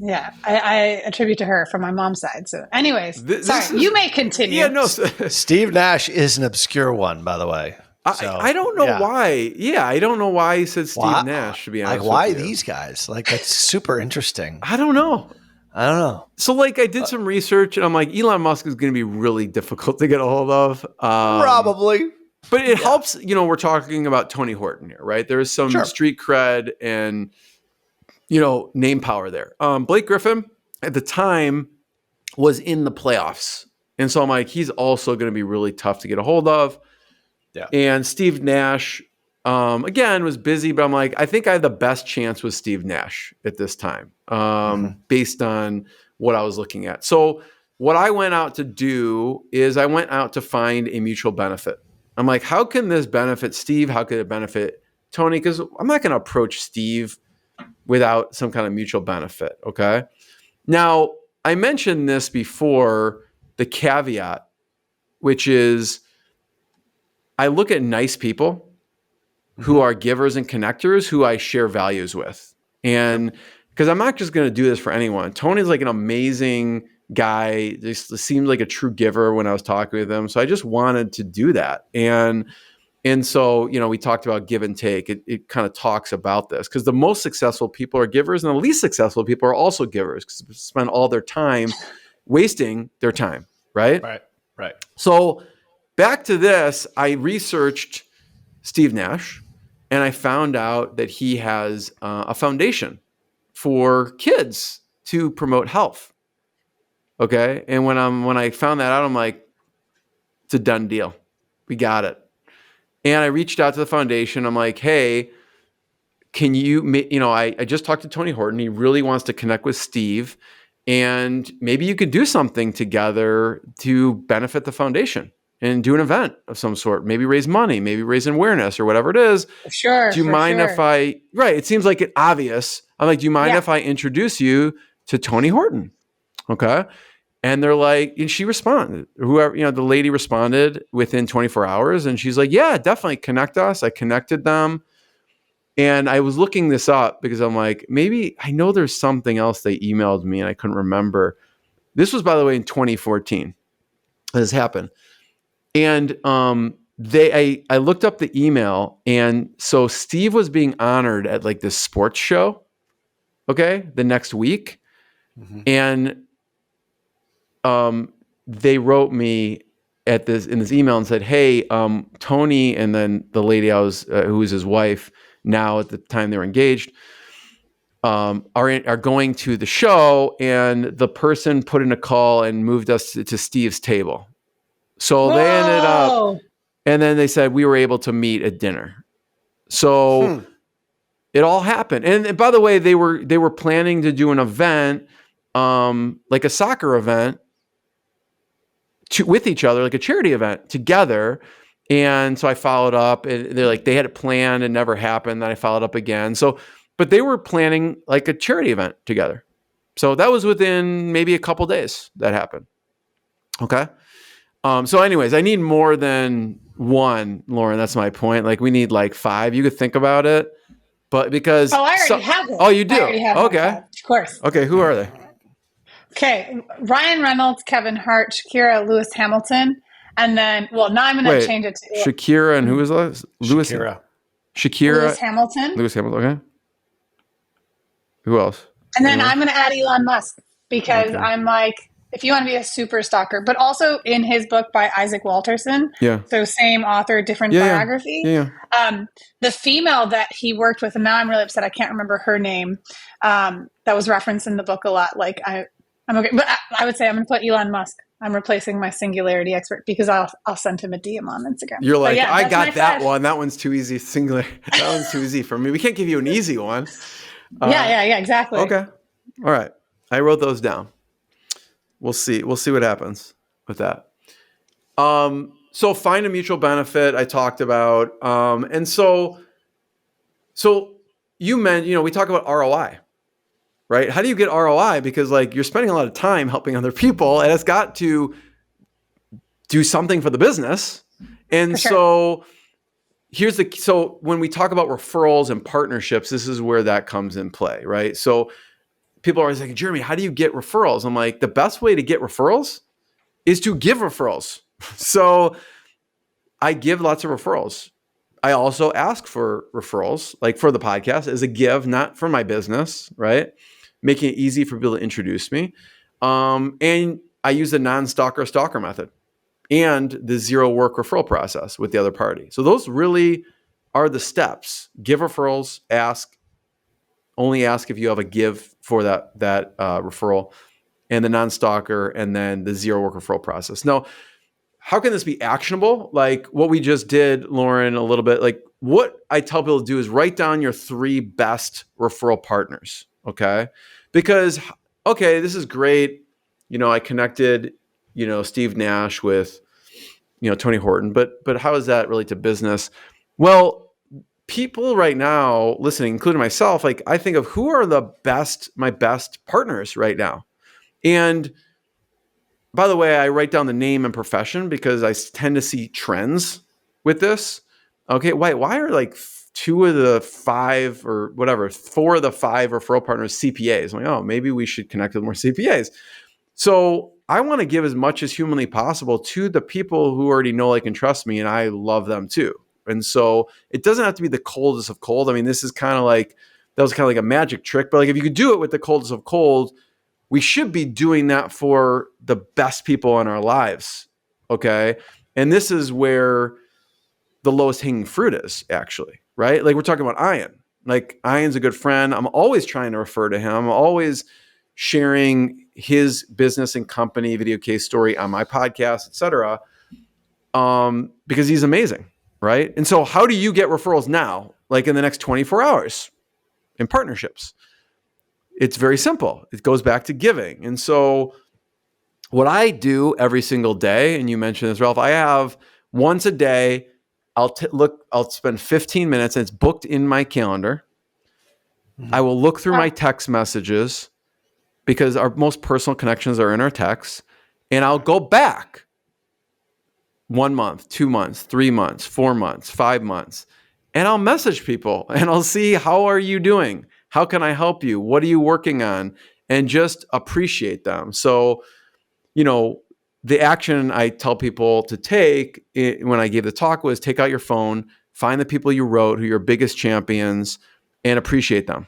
Yeah, I attribute to her from my mom's side. So anyways, you may continue. Yeah, no. Steve Nash is an obscure one, by the way. I don't know why. Yeah, I don't know why he said Steve Nash, to be honest. Like, why these guys? Like, that's super interesting. I don't know. So, like, I did some research, and I'm like, Elon Musk is going to be really difficult to get a hold of. Probably. But it helps, we're talking about Tony Horton here, right? There is some street cred and, name power there. Blake Griffin, at the time, was in the playoffs. And so I'm like, he's also going to be really tough to get a hold of. Yeah. And Steve Nash, Again, was busy, but I'm like, I think I had the best chance with Steve Nash at this time, based on what I was looking at. So what I went out to do is I went out to find a mutual benefit. I'm like, how can this benefit Steve? How could it benefit Tony? Because I'm not going to approach Steve without some kind of mutual benefit. Okay. Now, I mentioned this before, the caveat, which is I look at nice people who are givers and connectors who I share values with. And because I'm not just going to do this for anyone. Tony's like an amazing guy. Just seemed like a true giver when I was talking with him. So I just wanted to do that. And so, we talked about give and take. It kind of talks about this because the most successful people are givers and the least successful people are also givers because they spend all their time wasting their time, right? Right. So back to this, I researched Steve Nash and I found out that he has a foundation for kids to promote health. Okay. And when I found that out, I'm like, it's a done deal. We got it. And I reached out to the foundation. I'm like, hey, can you, I just talked to Tony Horton. He really wants to connect with Steve. And maybe you could do something together to benefit the foundation and do an event of some sort. Maybe raise money, maybe raise awareness or whatever it is. Sure. Do you mind if it seems like it obvious. I'm like, do you mind if I introduce you to Tony Horton? Okay. And they're like, and she responded, whoever, the lady responded within 24 hours. And she's like, yeah, definitely connect us. I connected them. And I was looking this up because I'm like, maybe I know there's something else they emailed me and I couldn't remember. This was, by the way, in 2014. This happened. And I looked up the email. And so Steve was being honored at like this sports show, okay, the next week. And they wrote me in this email and said, hey, Tony, and then the lady who was his wife now at the time they were engaged, are going to the show, and the person put in a call and moved us to Steve's table. So they ended up, and then they said we were able to meet at dinner. So it all happened. And by the way, they were planning to do an event, like a soccer event, with each other, like a charity event together. And so I followed up, and they're like, they had it planned and never happened. Then I followed up again. So, but they were planning like a charity event together. So that was within maybe a couple days that happened. Okay. So anyways, I need more than one, Lauren. That's my point. Like we need like 5. You could think about it, but because I already have it. Oh, you do? Okay. Of course. Okay. Who are they? Okay. Ryan Reynolds, Kevin Hart, Shakira, Lewis Hamilton. And then, now I'm going to change it to Shakira and who was that? Shakira. Lewis Hamilton. Okay. Who else? And then I'm going to add Elon Musk because I'm like, if you want to be a super stalker, but also in his book by Isaac Walterson. Yeah. So same author, different biography. Yeah. The female that he worked with, and now I'm really upset I can't remember her name, that was referenced in the book a lot. Like I'm okay, but I would say I'm going to put Elon Musk. I'm replacing my singularity expert because I'll send him a DM on Instagram. You're like, I got that one. That one's too easy. Singular. That one's too easy for me. We can't give you an easy one. Yeah, exactly. Okay. All right. I wrote those down. We'll see. We'll see what happens with that. So find a mutual benefit I talked about. And so you meant, we talk about ROI. Right? How do you get ROI? Because like you're spending a lot of time helping other people, and it's got to do something for the business. And so so when we talk about referrals and partnerships, this is where that comes in play, right? So people are always like, Jeremy, how do you get referrals? I'm like, the best way to get referrals is to give referrals. So I give lots of referrals. I also ask for referrals, like for the podcast as a give, not for my business, right? Making it easy for people to introduce me. And I use the non-stalker method and the zero work referral process with the other party. So those really are the steps. Give referrals, only ask if you have a give for that referral, and the non-stalker, and then the zero work referral process. Now, how can this be actionable? Like what we just did, Lauren, a little bit, like what I tell people to do is write down your 3 best referral partners. Okay. Because, okay, this is great. I connected, Steve Nash with, Tony Horton, but how does that relate to business? Well, people right now listening, including myself, like I think of who are my best partners right now. And by the way, I write down the name and profession because I tend to see trends with this. Okay, why are like 2 of the 5 or whatever, 4 of the 5 referral partners CPAs? I'm like, oh, maybe we should connect with more CPAs. So I want to give as much as humanly possible to the people who already know, like, and trust me, and I love them too. And so it doesn't have to be the coldest of cold. I mean, this is kind of like, that was kind of like a magic trick, but like if you could do it with the coldest of cold, we should be doing that for the best people in our lives. Okay. And this is where the lowest hanging fruit is, actually, right? Like we're talking about Ian. Like Ian's a good friend. I'm always trying to refer to him. I'm always sharing his business and company video case story on my podcast, et cetera, because he's amazing, right? And so how do you get referrals now, like in the next 24 hours in partnerships? It's very simple. It goes back to giving. And so what I do every single day, and you mentioned this, Ralph, I have once a day, I'll spend 15 minutes, and it's booked in my calendar. Mm-hmm. I will look through my text messages because our most personal connections are in our texts, and I'll go back 1 month, 2 months, 3 months, 4 months, 5 months, and I'll message people and I'll see, how are you doing? How can I help you? What are you working on? And just appreciate them. So, the action I tell people to take when I gave the talk was take out your phone, find the people you wrote who are your biggest champions, and appreciate them.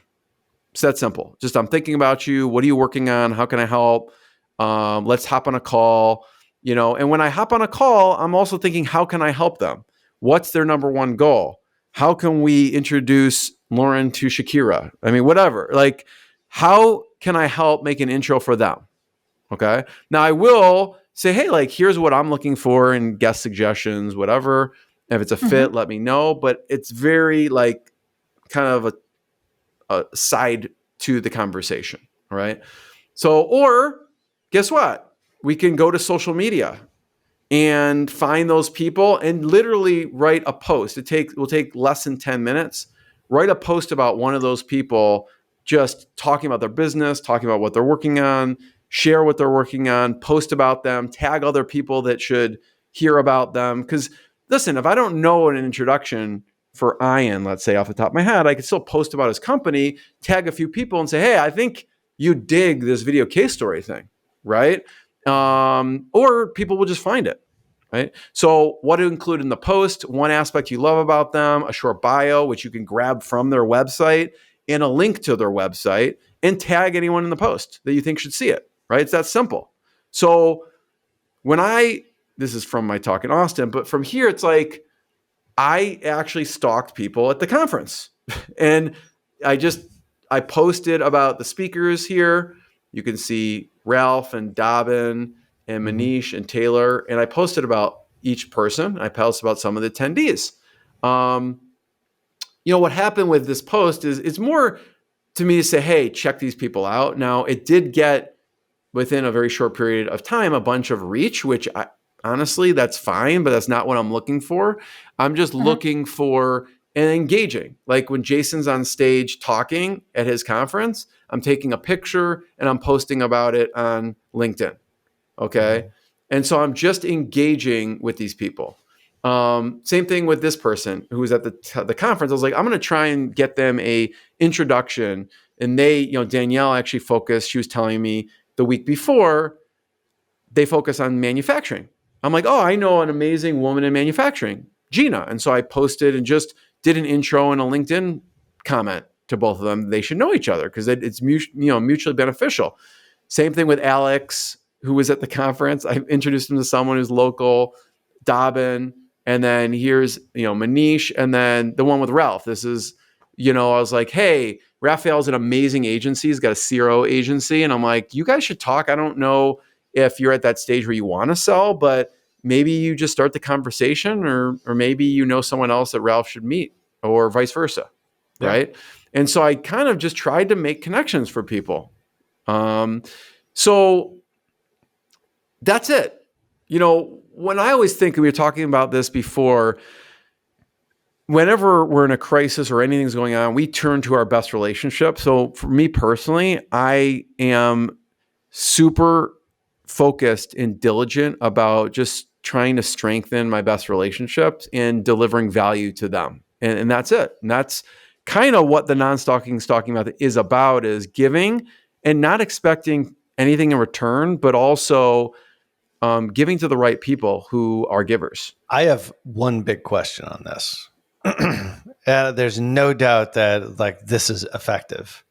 It's that simple. Just, I'm thinking about you. What are you working on? How can I help? Let's hop on a call. And when I hop on a call, I'm also thinking, how can I help them? What's their number one goal? How can we introduce Lauren to Shakira? I mean, whatever. Like, how can I help make an intro for them? Okay. Now I will say, hey, like, here's what I'm looking for and guest suggestions, whatever. If it's a fit, let me know. But it's very like kind of a side to the conversation. All right. So, or guess what? We can go to social media and find those people and literally write a post. Will take less than 10 minutes. Write a post about one of those people, just talking about their business, talking about what they're working on, share what they're working on, post about them, tag other people that should hear about them. Because listen, if I don't know an introduction for Ian, let's say off the top of my head, I could still post about his company, tag a few people and say, hey, I think you dig this video case story thing, right? Or people will just find it, right? So what to include in the post, one aspect you love about them, a short bio, which you can grab from their website, and a link to their website, and tag anyone in the post that you think should see it, right? It's that simple. So this is from my talk in Austin, but from here, it's like, I actually stalked people at the conference and I posted about the speakers here. You can see Ralph and Dobbin and Manish and Taylor. And I posted about each person. I posted about some of the attendees. What happened with this post is it's more to me to say, hey, check these people out. Now, it did get, within a very short period of time, a bunch of reach, which honestly, that's fine, but that's not what I'm looking for. I'm just looking for and engaging. Like when Jason's on stage talking at his conference, I'm taking a picture and I'm posting about it on LinkedIn. Okay. And so I'm just engaging with these people. Same thing with this person who was at the conference. I was like, I'm going to try and get them a introduction. And Danielle actually focused, she was telling me the week before, they focus on manufacturing. I'm like, oh, I know an amazing woman in manufacturing, Gina. And so I posted and just did an intro and a LinkedIn comment to both of them. They should know each other because it's mutually beneficial. Same thing with Alex, who was at the conference. I introduced him to someone who's local, Dobbin, and then here's Manish, and then the one with Ralph. This is, I was like, hey, Raphael's an amazing agency. He's got a CRO agency, and I'm like, you guys should talk. I don't know if you're at that stage where you want to sell, but maybe you just start the conversation, or maybe someone else that Ralph should meet. or vice versa. Yeah. Right. And so I kind of just tried to make connections for people. So that's it. When I always think, we were talking about this before, whenever we're in a crisis or anything's going on, we turn to our best relationship. So for me personally, I am super focused and diligent about just trying to strengthen my best relationships and delivering value to them. And that's it. And that's kind of what the non-stalking stalking method is about, is giving and not expecting anything in return, but also giving to the right people who are givers. I have one big question on this. There's no doubt that this is effective.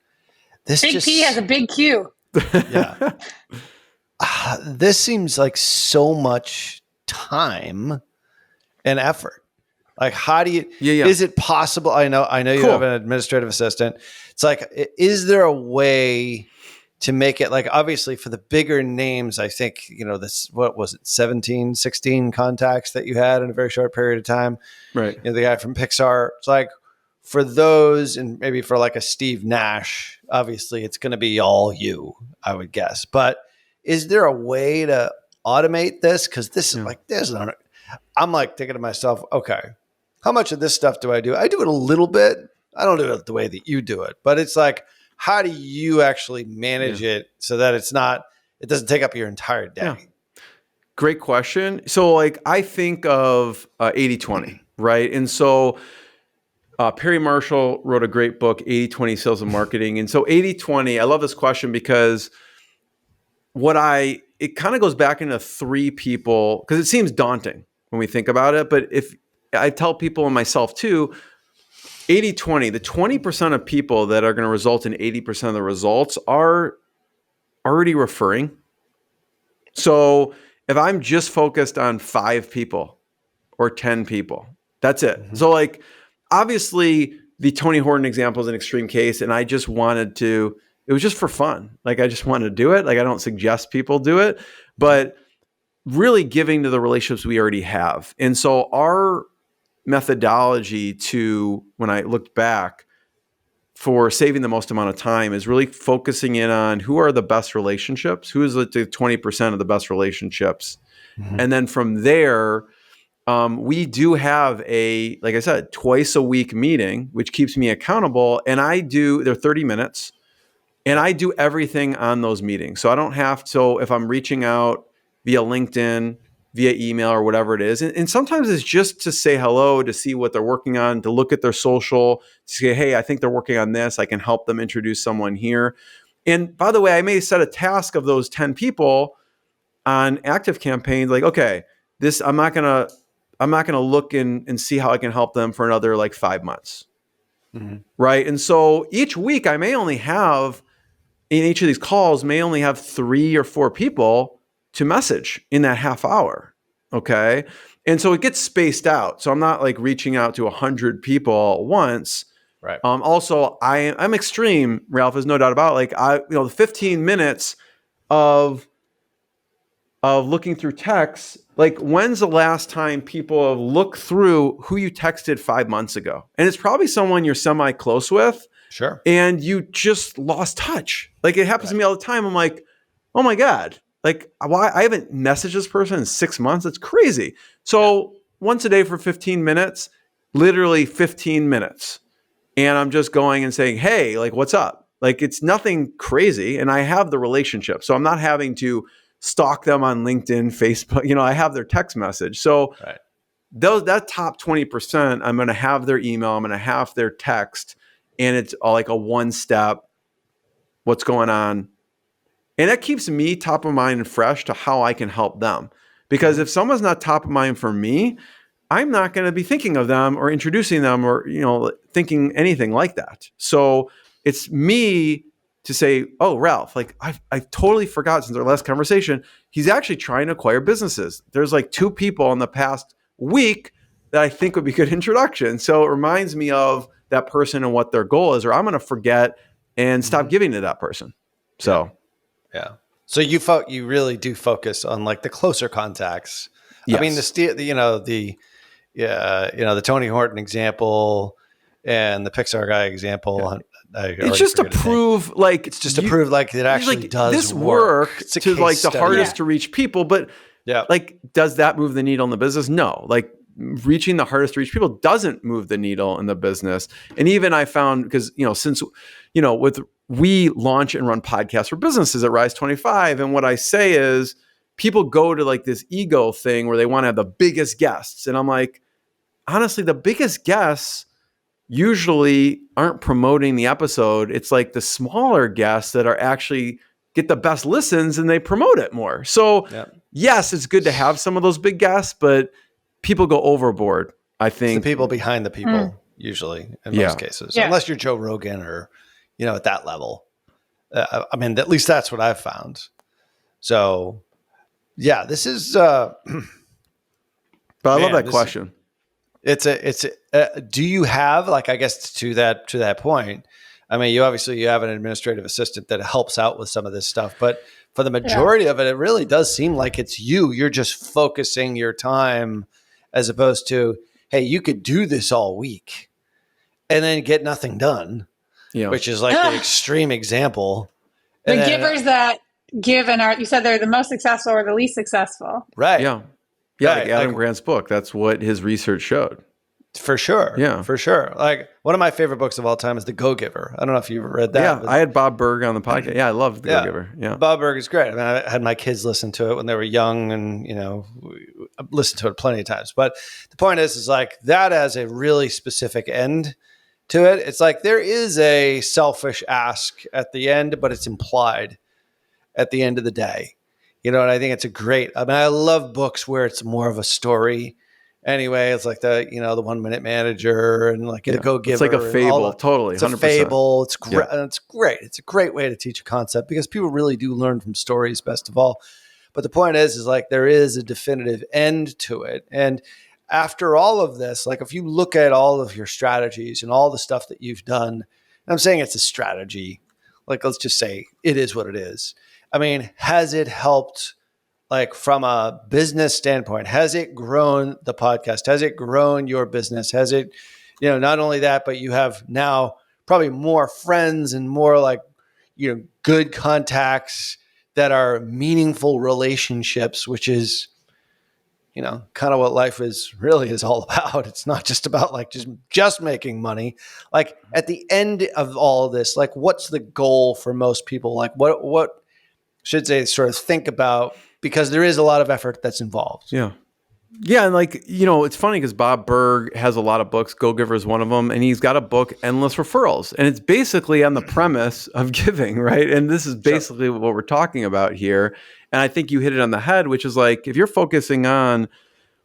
P has a big Q. Yeah. This seems like so much time and effort. How do you, is it possible? I know you have an administrative assistant. It's is there a way to make it, obviously for the bigger names, I think, this, what was it, 17, 16 contacts that you had in a very short period of time. Right. The guy from Pixar, it's for those, and maybe for a Steve Nash, obviously it's going to be all you, I would guess. But is there a way to automate this? Because this is I'm thinking to myself, okay, how much of this stuff do? I do it a little bit. I don't do it the way that you do it, but it's how do you actually manage it so that it doesn't take up your entire day? Yeah. Great question. So I think of 80-20, right? And so Perry Marshall wrote a great book, 80-20 Sales and Marketing. And so 80-20, I love this question because it kind of goes back into three people, because it seems daunting when we think about it. But if I tell people and myself too, 80-20, the 20% of people that are going to result in 80% of the results are already referring. So if I'm just focused on 5 people or 10 people, that's it. Mm-hmm. So obviously the Tony Horton example is an extreme case, and I just wanted to, it was just for fun. I just wanted to do it. I don't suggest people do it, but really giving to the relationships we already have. And so our methodology when I looked back for saving the most amount of time, is really focusing in on who are the best relationships, who is the 20% of the best relationships. Mm-hmm. And then from there, we do have like I said, twice a week meeting, which keeps me accountable. And they're 30 minutes, and I do everything on those meetings. So I don't have to, if I'm reaching out via LinkedIn, via email, or whatever it is. And sometimes it's just to say hello, to see what they're working on, to look at their social, to say, hey, I think they're working on this. I can help them introduce someone here. And by the way, I may set a task of those 10 people on active campaigns. Okay, this, I'm not going to look and see how I can help them for another 5 months. Mm-hmm. Right. And so each week I may only have, in each of these calls, may only have 3 or 4 people to message in that half hour. Okay. And so it gets spaced out. So I'm not reaching out to 100 people at once. Right. Also, I'm extreme, Ralph, there's no doubt about it. The 15 minutes of looking through texts, when's the last time people have looked through who you texted 5 months ago? And it's probably someone you're semi-close with. Sure. And you just lost touch. It happens to me all the time. I'm oh my God. Why I haven't messaged this person in 6 months? It's crazy. So once a day for 15 minutes, literally 15 minutes. And I'm just going and saying, hey, what's up? It's nothing crazy. And I have the relationship. So I'm not having to stalk them on LinkedIn, Facebook. I have their text message. So that top 20%, I'm going to have their email. I'm going to have their text. And it's a one-step, what's going on? And that keeps me top of mind and fresh to how I can help them. Because if someone's not top of mind for me, I'm not going to be thinking of them or introducing them or, thinking anything like that. So it's me to say, oh, Ralph, I've totally forgot since our last conversation, he's actually trying to acquire businesses. There's 2 people in the past week that I think would be good introduction. So it reminds me of that person and what their goal is, or I'm going to forget and stop giving to that person. So. Yeah. So you really do focus on the closer contacts. Yes. I mean, the Tony Horton example, and the Pixar guy example. It's just to prove like it's just to prove like it actually like, does this work to like the hardest to reach people, but like does that move the needle in the business? No, like reaching the hardest to reach people doesn't move the needle in the business. And even I found, because since with we launch and run podcasts for businesses at Rise 25, and what I say is people go to like this ego thing where they want to have the biggest guests, and I'm like, honestly, the biggest guests usually aren't promoting the episode. It's like the smaller guests that are actually get the best listens and they promote it more. So yes, it's good to have some of those big guests, but people go overboard. I think it's the people behind the people usually in most cases, unless you're Joe Rogan or, at that level. I mean, at least that's what I've found. So yeah, this is, but I love that question. Do you have, like, I guess to that point, I mean, you have an administrative assistant that helps out with some of this stuff, but for the majority of it, it really does seem like it's you're just focusing your time as opposed to, hey, you could do this all week and then get nothing done, which is like the extreme example. The givers that give you said they're the most successful or the least successful. Right. Yeah. Yeah, like Adam Grant's book. That's what his research showed. For sure. Yeah. For sure. Like one of my favorite books of all time is The Go-Giver. I don't know if you've read that. Yeah, I had Bob Berg on the podcast. Yeah, I love The Go-Giver. Yeah. Bob Berg is great. I mean, I had my kids listen to it when they were young and, I listened to it plenty of times. But the point is like that has a really specific end to it. It's like there is a selfish ask at the end, but it's implied at the end of the day. And I think it's I love books where it's more of a story. Anyway, it's like the 1 Minute Manager and like the Go-Giver. It's like a fable, totally. 100%. It's a fable. It's great. It's great. It's a great way to teach a concept because people really do learn from stories, best of all. But the point is like there is a definitive end to it. And after all of this, like if you look at all of your strategies and all the stuff that you've done, and I'm saying it's a strategy, like let's just say it is what it is. I mean, has it helped? Like from a business standpoint, has it grown the podcast? Has it grown your business? Has it, not only that, but you have now probably more friends and more like, good contacts that are meaningful relationships, which is, kind of what life is all about. It's not just about like just making money. Like at the end of all of this, like what's the goal for most people? Like what should they sort of think about? Because there is a lot of effort that's involved. Yeah. Yeah. And like, it's funny because Bob Berg has a lot of books. Go-Giver is one of them. And he's got a book, Endless Referrals. And it's basically on the premise of giving, right? And this is basically what we're talking about here. And I think you hit it on the head, which is like, if you're focusing on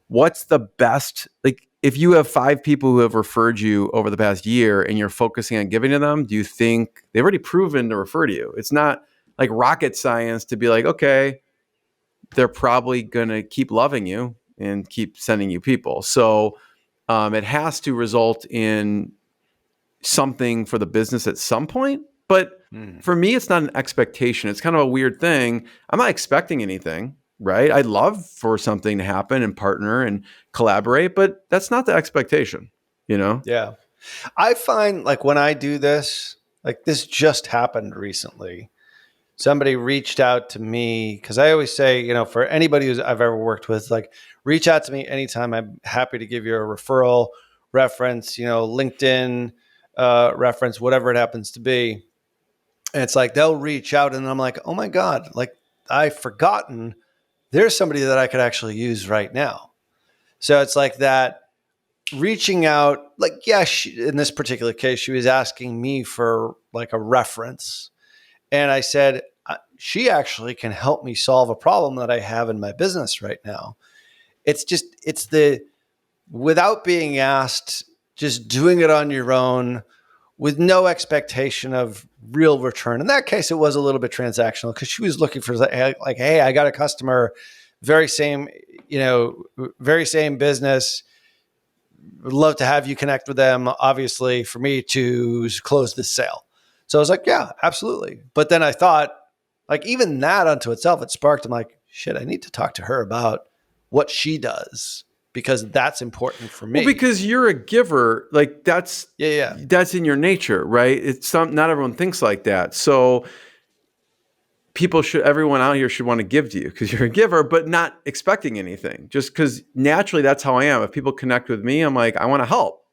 what's the best, like if you have 5 people who have referred you over the past year and you're focusing on giving to them, do you think they've already proven to refer to you? It's not like rocket science to be like, okay, they're probably going to keep loving you and keep sending you people. So it has to result in something for the business at some point. But for me, it's not an expectation. It's kind of a weird thing. I'm not expecting anything, right? I'd love for something to happen and partner and collaborate, but that's not the expectation, Yeah. I find like when I do this, like this just happened recently. Somebody reached out to me because I always say, for anybody I've ever worked with, like reach out to me anytime. I'm happy to give you a referral reference, LinkedIn reference, whatever it happens to be. And it's like they'll reach out and I'm like, oh my God, like I've forgotten there's somebody that I could actually use right now. So it's like that reaching out, like, in this particular case, she was asking me for like a reference. And I said, she actually can help me solve a problem that I have in my business right now. It's without being asked, just doing it on your own with no expectation of real return. In that case, it was a little bit transactional because she was looking for like, hey, I got a customer, very same business. Would love to have you connect with them, obviously, for me to close this sale. So I was like, yeah, absolutely. But then I thought, like, even that unto itself, it sparked. I'm like, shit, I need to talk to her about what she does because that's important for me. Well, because you're a giver, like that's in your nature, right? Not everyone thinks like that. So everyone out here should want to give to you because you're a giver, but not expecting anything. Just because naturally that's how I am. If people connect with me, I'm like, I want to help.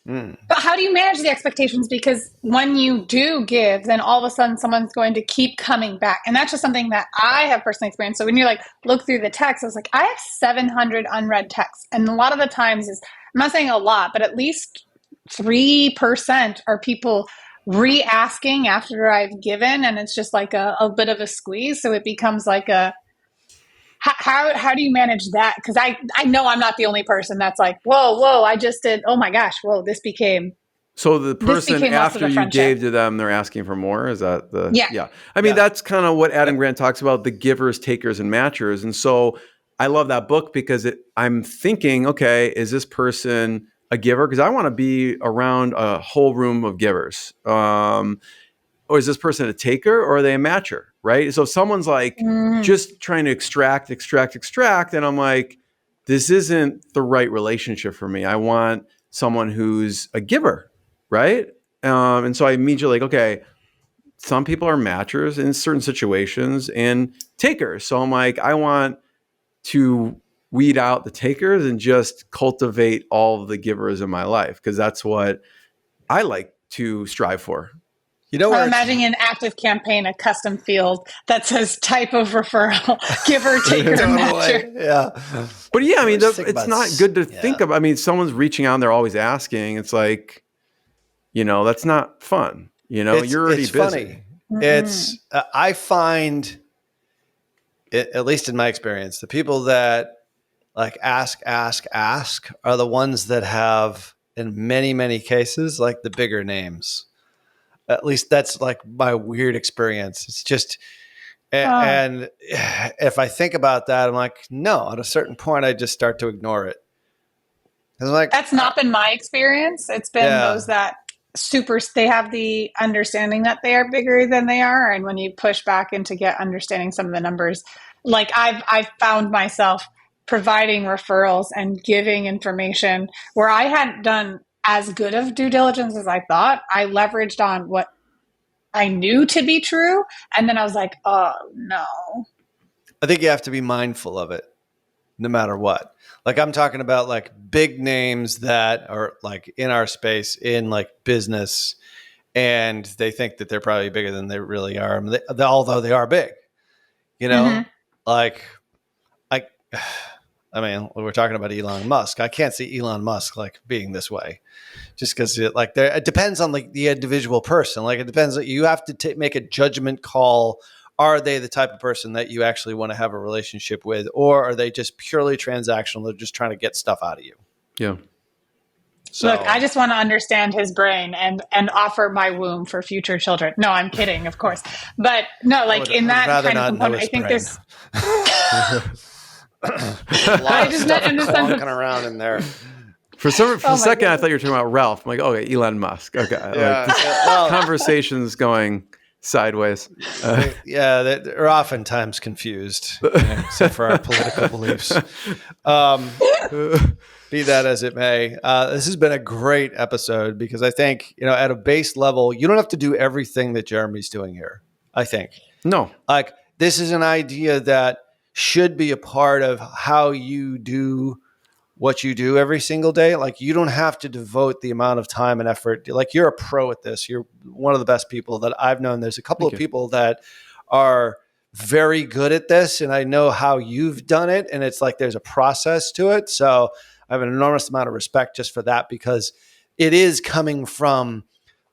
But how do you manage the expectations? Because when you do give, then all of a sudden someone's going to keep coming back. And that's just something that I have personally experienced. So when you like look through the text, I was like, I have 700 unread texts. And a lot of the times I'm not saying a lot, but at least 3% are people re-asking after I've given. And it's just like a bit of a squeeze. So it becomes like how do you manage that? Because I know I'm not the only person that's like, whoa, I just did. Oh my gosh, whoa, this became. So the person after you gave to them, they're asking for more? Is that the. Yeah. I mean, that's kind of what Adam Grant talks about, the givers, takers, and matchers. And so I love that book because I'm thinking, okay, is this person a giver? Because I want to be around a whole room of givers. Or is this person a taker or are they a matcher, right? So if someone's like just trying to extract, and I'm like, this isn't the right relationship for me. I want someone who's a giver, right? And so I immediately like, okay, some people are matchers in certain situations and takers. So I'm like, I want to weed out the takers and just cultivate all of the givers in my life because that's what I like to strive for. I'm imagining an active campaign, a custom field that says type of referral, giver, taker, matcher. Yeah. But I mean, it's not good to think of. I mean, someone's reaching out and they're always asking. It's like, that's not fun. You're already busy. Funny. It's, I find, at least in my experience, the people that like ask are the ones that have, in many, many cases, like the bigger names. At least that's like my weird experience. It's just, and if I think about that, I'm like, no, at a certain point, I just start to ignore it. Like, that's not been my experience. It's been those that they have the understanding that they are bigger than they are. And when you push back into get understanding some of the numbers, like I've found myself providing referrals and giving information where I hadn't done as good of due diligence as I thought. I leveraged on what I knew to be true. And then I was like, oh no. I think you have to be mindful of it no matter what. Like I'm talking about like big names that are like in our space in like business and they think that they're probably bigger than they really are. I mean, although they are big, like I mean, we're talking about Elon Musk. I can't see Elon Musk like being this way, just because it depends on like the individual person. Like it depends. You have to make a judgment call. Are they the type of person that you actually want to have a relationship with, or are they just purely transactional? They're just trying to get stuff out of you. Yeah. So, look, I just want to understand his brain and offer my womb for future children. No, I'm kidding, of course, but no, like in that kind of component, I think there's. I just met in walking around in there. For a second, I thought you were talking about Ralph. I'm like, okay, Elon Musk. Okay, conversation's going sideways. They're oftentimes confused, except for our political beliefs. Be that as it may, this has been a great episode because I think at a base level, you don't have to do everything that Jeremy's doing here. I think like this is an idea that should be a part of how you do what you do every single day. Like you don't have to devote the amount of time and effort. Like you're a pro at this. You're one of the best people that I've known. There's a couple of people that are very good at this and I know how you've done it. And it's like, there's a process to it. So I have an enormous amount of respect just for that because it is coming from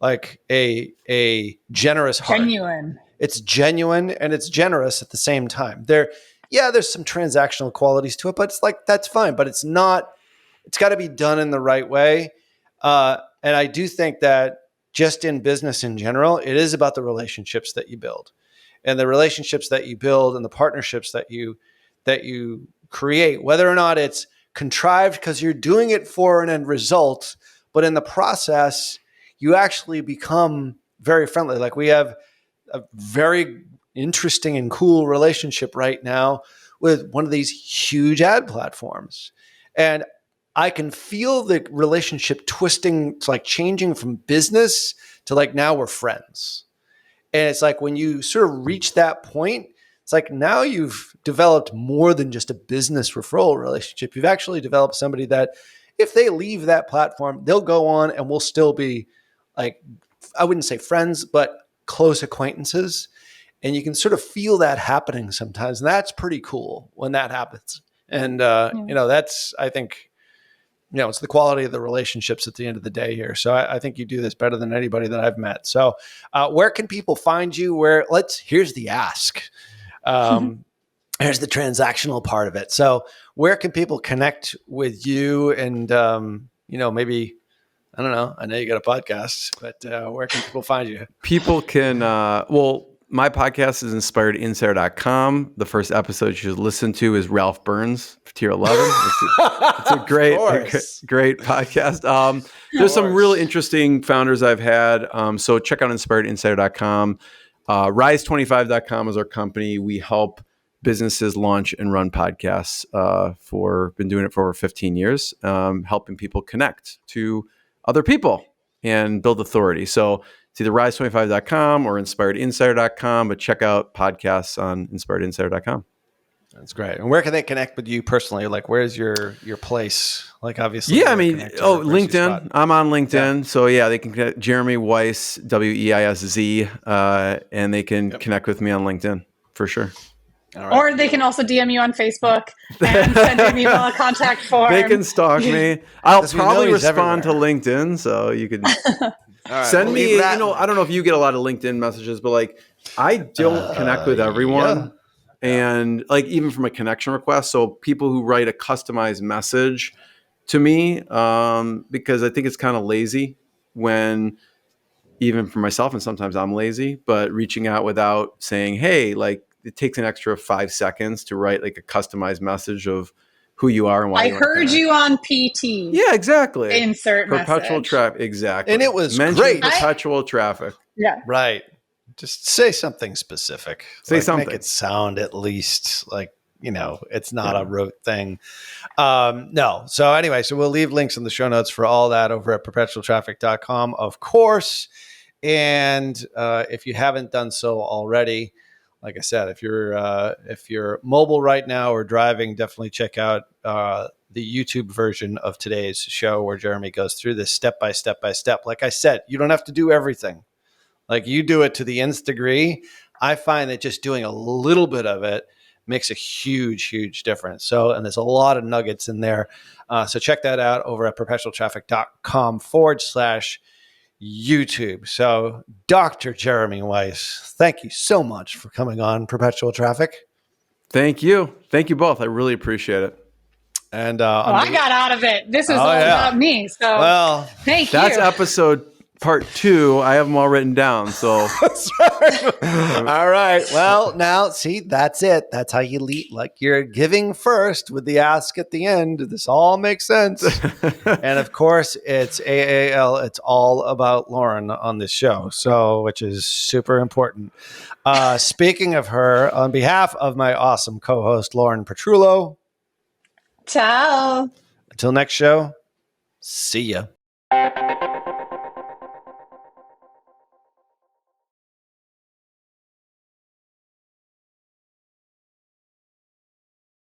like a generous heart. Genuine. It's genuine and it's generous at the same time. There's some transactional qualities to it, but it's like, that's fine, but it's got to be done in the right way. And I do think that just in business in general, it is about the relationships that you build and the relationships that you build and the partnerships that you create, whether or not it's contrived because you're doing it for an end result, but in the process, you actually become very friendly. Like we have a very interesting and cool relationship right now with one of these huge ad platforms. And I can feel the relationship twisting to like changing from business to like now we're friends. And it's like when you sort of reach that point, it's like now you've developed more than just a business referral relationship. You've actually developed somebody that if they leave that platform, they'll go on and we'll still be like, I wouldn't say friends, but close acquaintances. And you can sort of feel that happening sometimes. And that's pretty cool when that happens. And, that's, I think, it's the quality of the relationships at the end of the day here. So I think you do this better than anybody that I've met. So where can people find you? Here's the ask. Here's the transactional part of it. So where can people connect with you? And, maybe, I don't know. I know you got a podcast, but where can people find you? People can, my podcast is inspiredinsider.com. The first episode you should listen to is Ralph Burns, Tier 11. It's a great podcast. There's some really interesting founders I've had. So check out inspiredinsider.com. Rise25.com is our company. We help businesses launch and run podcasts been doing it for over 15 years, helping people connect to other people and build authority. So it's either rise25.com or inspiredinsider.com, but check out podcasts on inspiredinsider.com. That's great. And where can they connect with you personally? Like, where's your place? Like, obviously. Yeah, LinkedIn. I'm on LinkedIn. Yeah. So they can connect Jeremy Weisz, Weissz, and they can connect with me on LinkedIn for sure. Right. Or they can also DM you on Facebook and send you an email contact form. They can stalk me. I'll probably respond to LinkedIn, so you can send me. I don't know if you get a lot of LinkedIn messages, but like I don't connect with everyone, and like even from a connection request. So people who write a customized message to me, because I think it's kind of lazy when. Even for myself, and sometimes I'm lazy, but reaching out without saying, hey, like it takes an extra 5 seconds to write like a customized message of who you are and why I heard you on PT. Yeah, exactly. Insert Perpetual message. Traffic. Exactly. And it was great. Perpetual Traffic. Yeah. Right. Just say something specific. Say something. Make it sound at least like, it's not a rote thing. No. So anyway, we'll leave links in the show notes for all that over at perpetualtraffic.com, of course. And if you haven't done so already, like I said, if you're mobile right now or driving, definitely check out the YouTube version of today's show where Jeremy goes through this step by step by step. Like I said, you don't have to do everything. Like you do it to the nth degree. I find that just doing a little bit of it makes a huge, huge difference. So, and there's a lot of nuggets in there. So check that out over at perpetualtraffic.com/YouTube. So Dr. Jeremy Weisz, thank you so much for coming on Perpetual Traffic. Thank you. Thank you both. I really appreciate it. And I got out of it. This is all about me. So thank you. That's episode part 2. I have them all written down. So that's right. All right. Well, now see, that's it. That's how you lead. Like you're giving first with the ask at the end. This all makes sense. And of course, it's AAL. It's all about Lauren on this show. So, which is super important. Speaking of her, on behalf of my awesome co-host Lauren Petrullo. Ciao. Until next show. See ya.